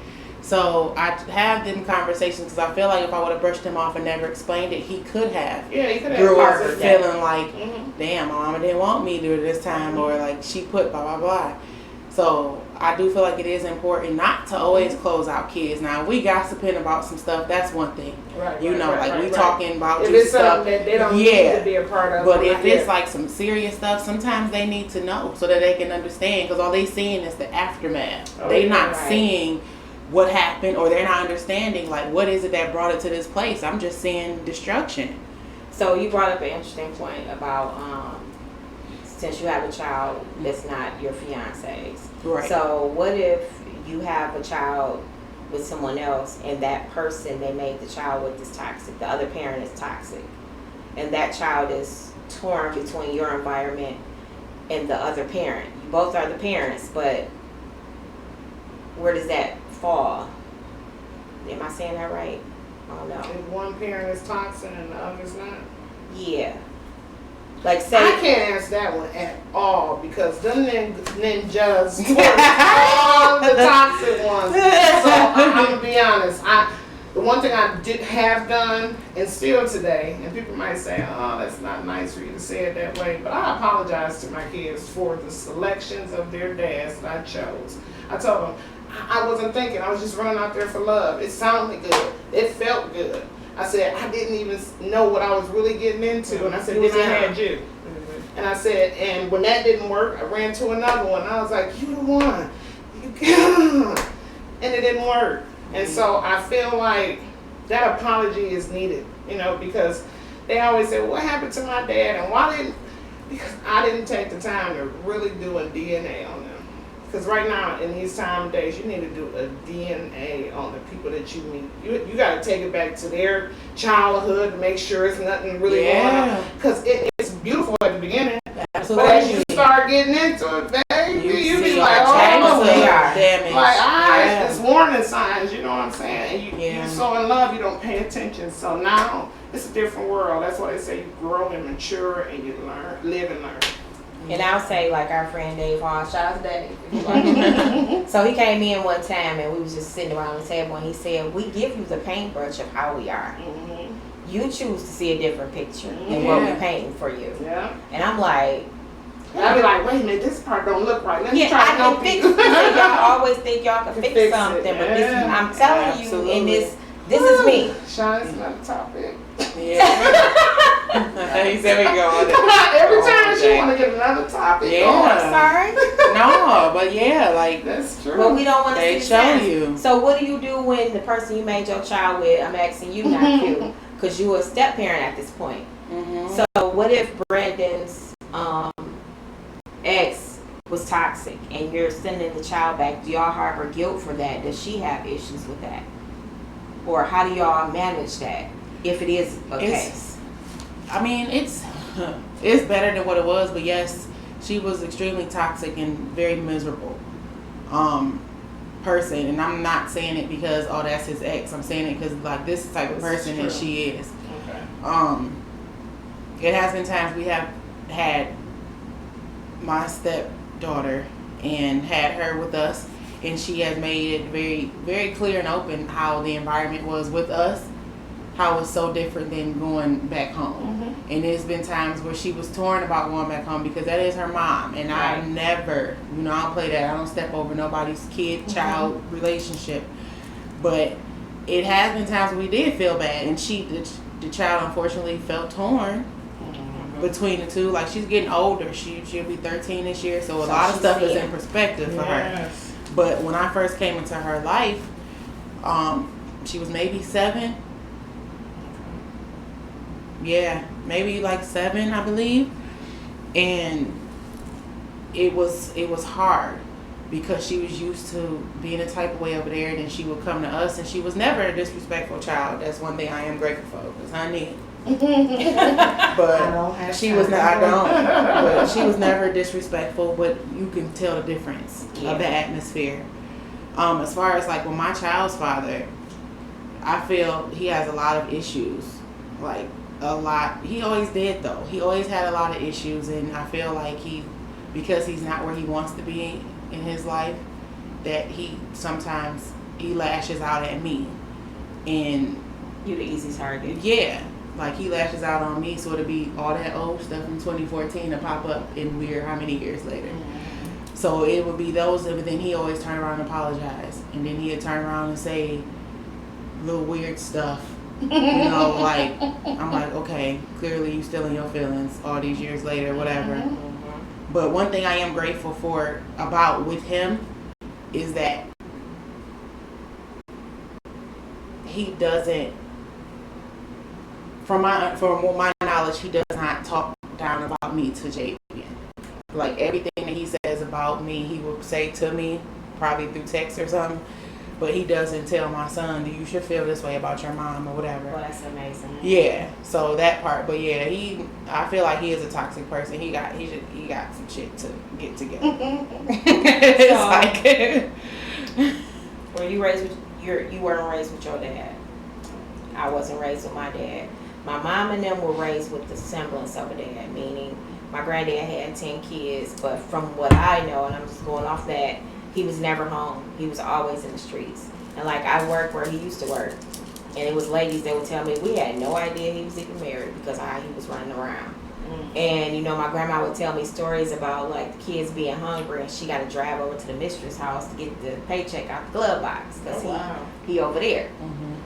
So I have them conversations, because I feel like if I would have brushed him off and never explained it, he could have grew up feeling like, damn, my mama didn't want me during this time, or like she put blah, blah, blah. So I do feel like it is important not to always close out kids. Now, we gossiping about some stuff, that's one thing. We talking about if just it's stuff something that they don't need to be a part of. But if it's like some serious stuff, sometimes they need to know so that they can understand, because all they seeing is the aftermath. They not seeing what happened, or they're not understanding like what is it that brought it to this place. I'm just seeing destruction. So you brought up an interesting point about since you have a child that's not your fiance's. Right. So what if you have a child with someone else, and that person they made the child with is toxic, the other parent is toxic, and that child is torn between your environment and the other parent? You both are the parents, but where does that fall? Am I saying that right? I don't know. If one parent is toxic and the other's not? Yeah. Like, say, I can't answer that one at all, because them ninjas all the toxic ones. So I'm gonna be honest. The one thing I did have done, and still today, and people might say, oh, that's not nice for you to say it that way, but I apologize to my kids for the selections of their dads that I chose. I told them, I wasn't thinking, I was just running out there for love. It sounded good. It felt good. I said, I didn't even know what I was really getting into. And I said, then I had you. And I said, and when that didn't work, I ran to another one. I was like, you the one. And it didn't work. And so I feel like that apology is needed, because they always say, well, what happened to my dad? And because I didn't take the time to really do a DNA on them. Because right now, in these time and days, you need to do a DNA on the people that you meet. You got to take it back to their childhood to make sure it's nothing really going on. Because it's beautiful at the beginning. Absolutely. But as you start getting into it, baby, you be like, oh, damage. Like, it's warning signs, you know what I'm saying? And you're so in love, you don't pay attention. So now, it's a different world. That's why they say you grow and mature and you live and learn. and I'll say, like, our friend Dave Hall, shout out to Dave. So he came in one time and we was just sitting around the table, and he said, we give you the paintbrush of how we are. You choose to see a different picture than what we're painting for you. And I'm like, I'll be like, wait a minute, this part don't look right. Let me try to I help can fix you. it. Y'all always think y'all can fix something, but this, I'm telling you, in this is me. Sean, it's not a topic. He said we go on Every time she want to get another topic. Oh, I'm sorry. No, but like that's true. But we don't want to they see show signs. you. So what do you do when the person you made your child with, I'm asking you, not you, because you were a step parent at this point. So what if Brandon's ex was toxic and you're sending the child back? Do y'all harbor guilt for that? Does she have issues with that? Or how do y'all manage that if it is a case? I mean, it's better than what it was, but yes, she was extremely toxic and very miserable person. And I'm not saying it because, oh, that's his ex. I'm saying it because, like, this is the type of person that she is. It has been times we have had my stepdaughter and had her with us, and she has made it very, very clear and open how the environment was with us, how it's so different than going back home. And there's been times where she was torn about going back home because that is her mom, and I never, I don't play that. I don't step over nobody's kid-child relationship. But it has been times where we did feel bad, and the child unfortunately felt torn between the two. Like, she's getting older. She'll be 13 this year, so a lot of stuff is in perspective for her. But when I first came into her life, she was maybe 7. Yeah, maybe like 7, I believe. And it was hard because she was used to being a type of way over there, and then she would come to us, and she was never a disrespectful child. That's one thing I am grateful for, because honey, but she was not. I don't. But she was never disrespectful. But you can tell the difference of the atmosphere. As far as like with my child's father, I feel he has a lot of issues, like a lot. He always did though. He always had a lot of issues, and I feel like because he's not where he wants to be in his life, that he sometimes he lashes out at me, and you the easy target. Yeah, like he lashes out on me, so it'll be all that old stuff from 2014 to pop up in weird how many years later. So it would be those, but then he always turn around and apologize, and then he'd turn around and say little weird stuff. You know, like I'm like, okay, clearly you still in your feelings all these years later, whatever. But one thing I am grateful for about with him is that he doesn't, from my knowledge, he does not talk down about me to Javian. Like everything that he says about me, he will say to me, probably through text or something. But he doesn't tell my son, you should feel this way about your mom or whatever. Well, that's amazing. Yeah, so that part. But yeah, I feel like he is a toxic person. He got some shit to get together. It's like were you raised with you weren't raised with your dad? I wasn't raised with my dad. My mom and them were raised with the semblance of a dad, meaning my granddad had 10 kids, but from what I know, and I'm just going off that, he was never home. He was always in the streets. And like I worked where he used to work, and it was ladies that would tell me we had no idea he was even married because how he was running around. And you know, my grandma would tell me stories about like the kids being hungry, and she got to drive over to the mistress' house to get the paycheck out the glove box because he over there,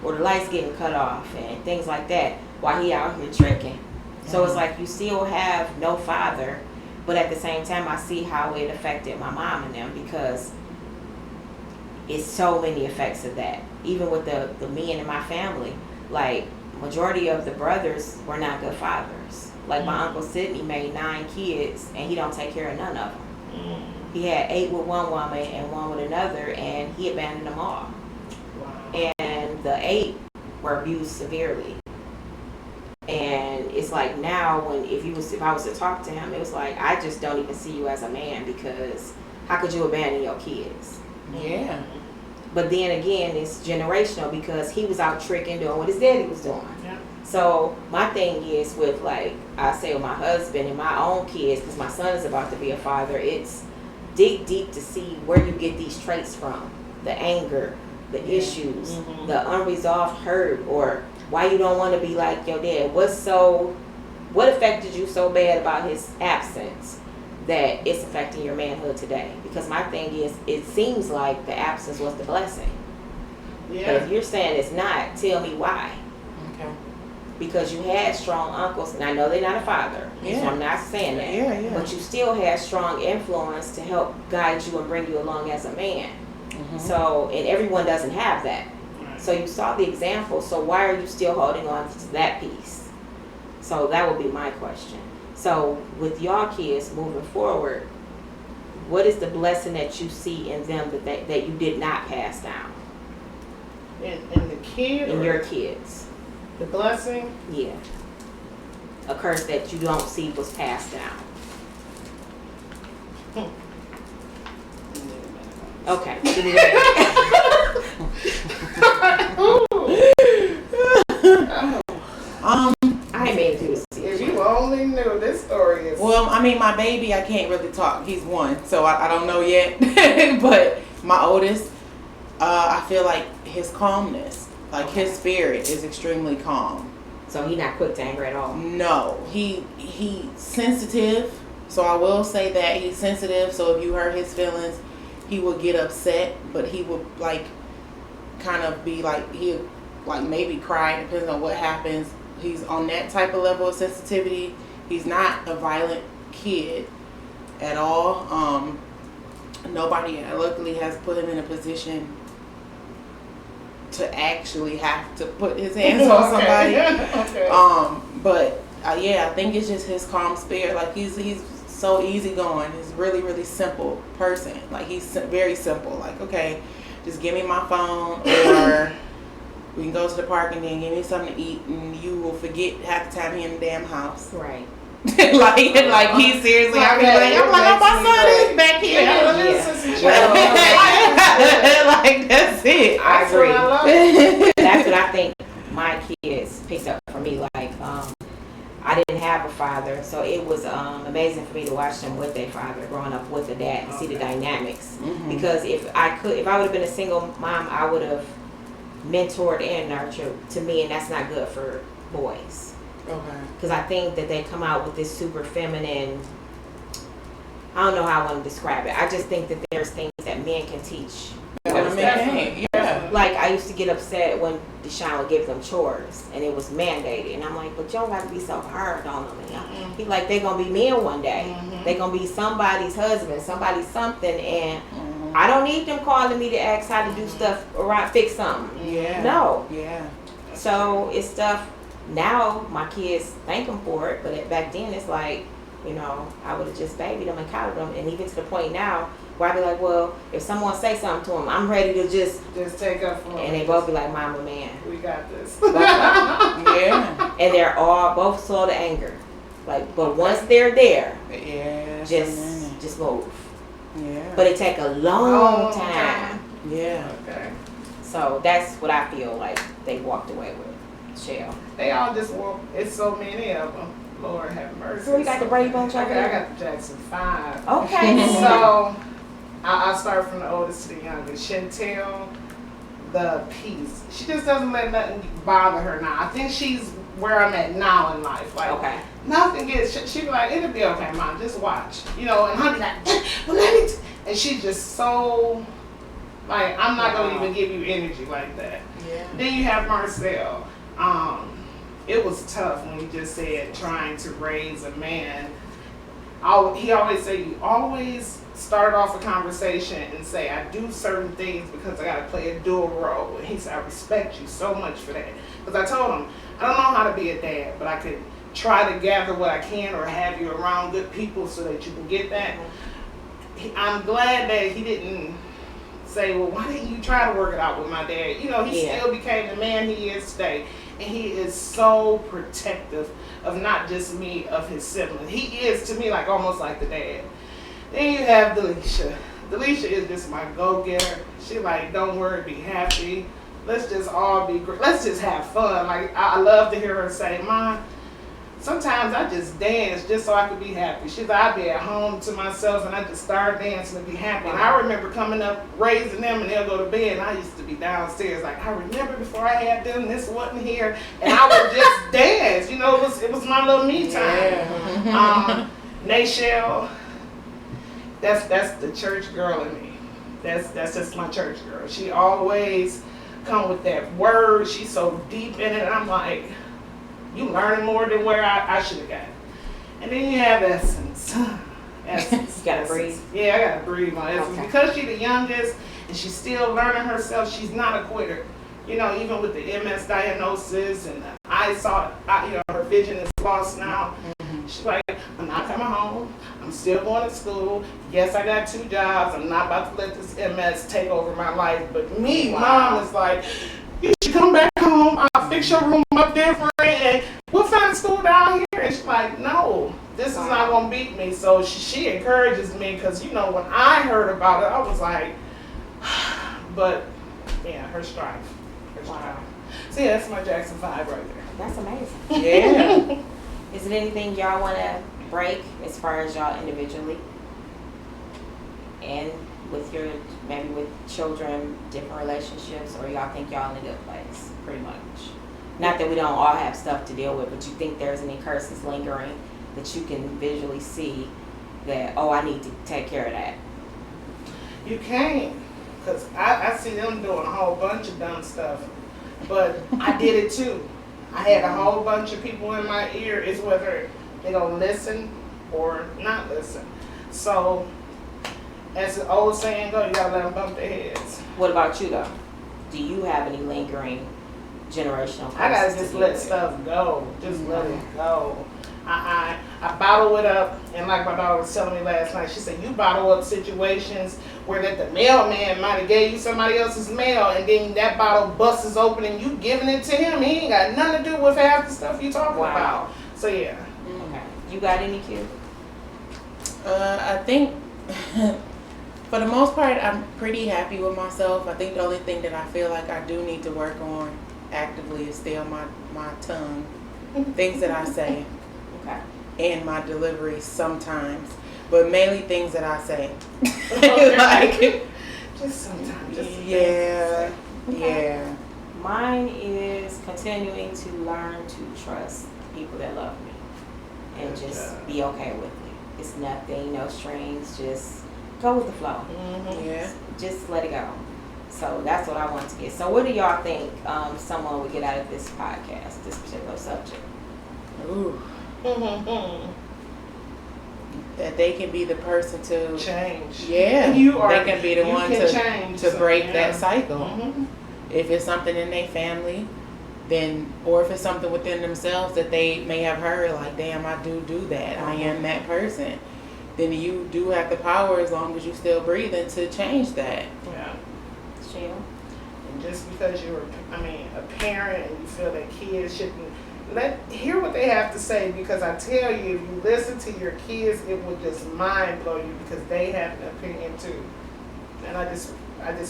or the lights getting cut off and things like that while he out here tricking. So it's like you still have no father. But at the same time, I see how it affected my mom and them because it's so many effects of that. Even with the men in my family, like majority of the brothers were not good fathers. Like my Uncle Sidney made 9 kids and he don't take care of none of them. He had 8 with one woman and 1 with another, and he abandoned them all. And the 8 were abused severely. And it's like now if I was to talk to him, it was like I just don't even see you as a man, because how could you abandon your kids? Yeah. But then again, it's generational because he was out tricking, doing what his daddy was doing. Yeah. So my thing is with, like I say, with my husband and my own kids, because my son is about to be a father, it's dig deep to see where you get these traits from. The anger, the issues, the unresolved hurt, or why you don't want to be like your dad. What affected you so bad about his absence that it's affecting your manhood today? Because my thing is, it seems like the absence was the blessing. Yeah. But if you're saying it's not, tell me why. Okay. Because you had strong uncles, and I know they're not a father, so I'm not saying that. Yeah. But you still had strong influence to help guide you and bring you along as a man. So, and everyone doesn't have that. So you saw the example, so why are you still holding on to that piece? So that would be my question. So with y'all kids moving forward, what is the blessing that you see in them that you did not pass down? In the kid? In your kids. The blessing? Yeah. A curse that you don't see was passed down. Okay. I ain't made it to this. If you only knew this story is. Well, I mean, my baby, I can't really talk. He's 1, so I don't know yet. But my oldest, I feel like his calmness, like his spirit is extremely calm. So he not quick to anger at all? No, he sensitive. So I will say that he's sensitive. So if you hurt his feelings, he will get upset, but he will like kind of be like, he'll like maybe cry, depending on what happens. He's on that type of level of sensitivity. He's not a violent kid at all. Nobody luckily has put him in a position to actually have to put his hands on somebody. Okay. But I think it's just his calm spirit. Like he's so easygoing. He's really, really simple person. Like he's very simple. Like, okay, just give me my phone, or we can go to the park and then give me something to eat, and you will forget half the time he in the damn house. Right. like he seriously, I'm like, oh, my son is back here. Like that's it. I agree. That's what I think my kids picked up from me. Like, I didn't have a father, so it was amazing for me to watch them with their father, growing up with a dad, and see the dynamics. Because if I would have been a single mom, I would have mentored and nurtured to me, and that's not good for boys. Okay. Because I think that they come out with this super feminine, I don't know how I want to describe it. I just think that there's things that men can teach. Yeah. Like, I used to get upset when Deshaun would give them chores and it was mandated, and I'm like, but y'all got to be so hard on them. And he like, they're gonna be men one day. They're gonna be somebody's husband, somebody's something, and I don't need them calling me to ask how to do stuff or fix something. Yeah. No. Yeah. So it's stuff. Now my kids thank them for it, but back then it's like, you know, I would have just babied them and coddled them, and even to the point now where I'd be like, well, if someone say something to them, I'm ready to just take up for them. And they both be like, Mama, man, we got this. Yeah. And they're all both slow to anger, like, but once they're there, just move. Yeah. But it take a long time. Yeah. Okay. So that's what I feel like they walked away with. Shell. They all just walk. It's so many of them. Lord have mercy. So we got the Brady Bunch over there? I got the Jackson 5. Okay. So I'll start from the oldest to the youngest. Chantel, the peace. She just doesn't let nothing bother her now. I think she's where I'm at now in life. Like, okay. Nothing gets. She be like, it'll be okay, Mom. Just watch. You know. And Honey like, well, let me. And she's just so. Like, I'm not gonna even give you energy like that. Yeah. Then you have Marcel. It was tough when he just said trying to raise a man. He always say, you always start off a conversation and say, I do certain things because I got to play a dual role. And he said, I respect you so much for that. Because I told him, I don't know how to be a dad, but I could try to gather what I can or have you around good people so that you can get that. I'm glad that he didn't say, well, why didn't you try to work it out with my dad? You know, he still became the man he is today. And he is so protective of not just me, of his siblings. He is, to me, like almost like the dad. Then you have Delisha. Delisha is just my go-getter. She like, don't worry, be happy. Let's just all be great. Let's just have fun. Like, I love to hear her say, Mom, sometimes I just dance just so I could be happy. She's like, I'd be at home to myself and I just start dancing and be happy. And I remember coming up, raising them, and they'll go to bed, and I used to be downstairs. Like, I remember before I had them, this wasn't here, and I would just dance. You know, it was my little me time. Yeah. Nashelle, that's the church girl in me. That's just my church girl. She always come with that word. She's so deep in it. I'm like, you learning more than where I should have got. And then you have Essence. Essence. You gotta breathe. Yeah, I gotta breathe on Essence. Okay. Because she's the youngest and she's still learning herself, she's not a quitter. You know, even with the MS diagnosis and the eyesight, you know, her vision is lost now. She's like, I'm not coming home. I'm still going to school. Yes, I got 2 jobs. I'm not about to let this MS take over my life. But me, Mom, is like, you should come back home. I'll fix your room up different and we'll find school down here. And she's like, no, this is not going to beat me. So she encourages me because, you know, when I heard about it, I was like, but yeah, her strife. Wow. So yeah, that's my Jackson 5 right there. That's amazing. Yeah. Is it anything y'all want to break as far as y'all individually? And with your, maybe with children, different relationships, or y'all think y'all in a good place, pretty much? Not that we don't all have stuff to deal with, but you think there's any curses lingering that you can visually see that, oh, I need to take care of that? You can, because I see them doing a whole bunch of dumb stuff, but I did it too. I had a whole bunch of people in my ear. It's whether they gonna listen or not listen. So, as the old saying goes, you gotta let them bump their heads. What about you though? Do you have any lingering generational curses? I gotta just let stuff go. Just let it go. I bottle it up, and like my daughter was telling me last night, she said you bottle up situations where that the mailman might have gave you somebody else's mail, and then that bottle busts open and you giving it to him. He ain't got nothing to do with half the stuff you talking about. So yeah. Okay. You got any kids? I think for the most part, I'm pretty happy with myself. I think the only thing that I feel like I do need to work on actively is still my tongue, things that I say, Okay. and my delivery sometimes, but mainly things that I say. Okay. Like, Just sometimes. Just yeah, Okay. yeah. Mine is continuing to learn to trust people that love me and just be okay with it. It's nothing, no strings, just go with the flow. Mm-hmm. Yeah. Just let it go. So that's what I want to get. So what do y'all think someone would get out of this podcast, this particular subject? Ooh. Mm-hmm. That they can be the person to Change. Yeah, You are. they can be the you one can to change, to so, break yeah. that cycle. Mm-hmm. If it's something in their family, then, or if it's something within themselves that they may have heard, like, damn, I do that, I am that person, then you do have the power, as long as you still breathing, to change that. Yeah. Sheila? And just because you're, a parent and you feel that kids shouldn't hear what they have to say, because I tell you, if you listen to your kids, it will just mind blow you, because they have an opinion too. And I just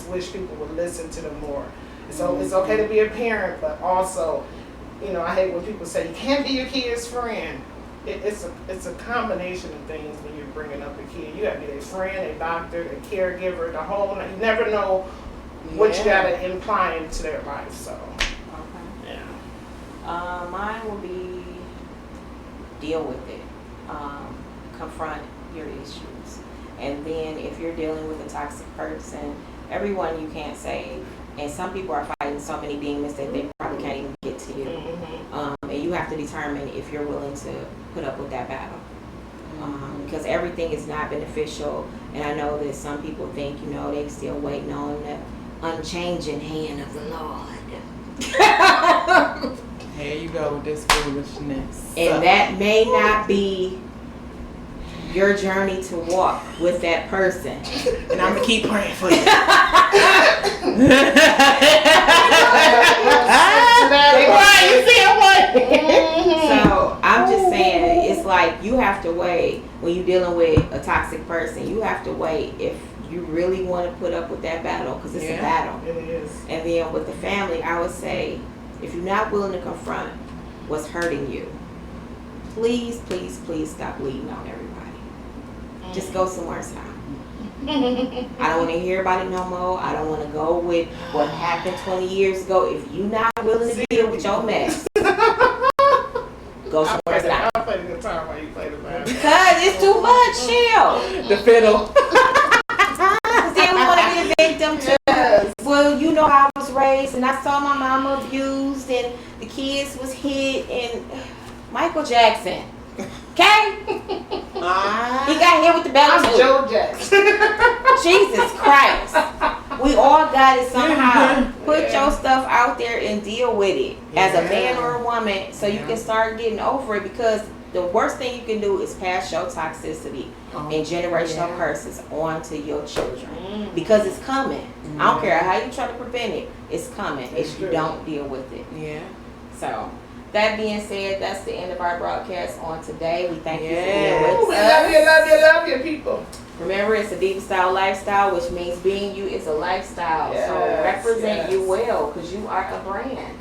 wish people would listen to them more. So it's okay to be a parent, but also, I hate when people say you can't be your kid's friend. It's a combination of things when you're bringing up a kid. You got to be their friend, their doctor, their caregiver, the whole. You never know what you got to imply into their life. So, Okay. yeah. Mine will be deal with it. Confront your issues. And then if you're dealing with a toxic person, everyone you can't save. And some people are fighting so many demons that they probably can't even get to you. Mm-hmm. And you have to determine if you're willing to put up with that battle. Because everything is not beneficial. And I know that some people think, they're still waiting on the unchanging hand of the Lord. Here you go with this foolishness. And that may not be your journey to walk with that person. And I'm gonna keep praying for you. Right, you see what? So I'm just saying, it's like you have to weigh when you're dealing with a toxic person. You have to weigh if you really want to put up with that battle, because it's a battle. It is. And then with the family, I would say, if you're not willing to confront what's hurting you, please, please, please stop bleeding on everybody. Just go somewhere else. I don't want to hear about it no more. I don't want to go with what happened 20 years ago. If you're not willing to deal with your mess, go somewhere else. I'll play the guitar while you play the violin. Because it's too much, chill. The fiddle. Then we want to be the victim too. Yes. Well, you know how I was raised, and I saw my mama abused, and the kids was hit, and Michael Jackson. Okay? He got hit with the belt I'm too. Joe Jackson. Jesus Christ. We all got it somehow. Put your stuff out there and deal with it as a man or a woman, so you can start getting over it, because the worst thing you can do is pass your toxicity and generational curses on to your children, because it's coming. I don't care how you try to prevent it, it's coming if you don't deal with it. Yeah. So that being said, that's the end of our broadcast on today. We thank you for Yes. being with We us. love you, people. Remember, it's a deep style lifestyle, which means being you is a lifestyle. So Yes, represent yes. you well, because you are a brand.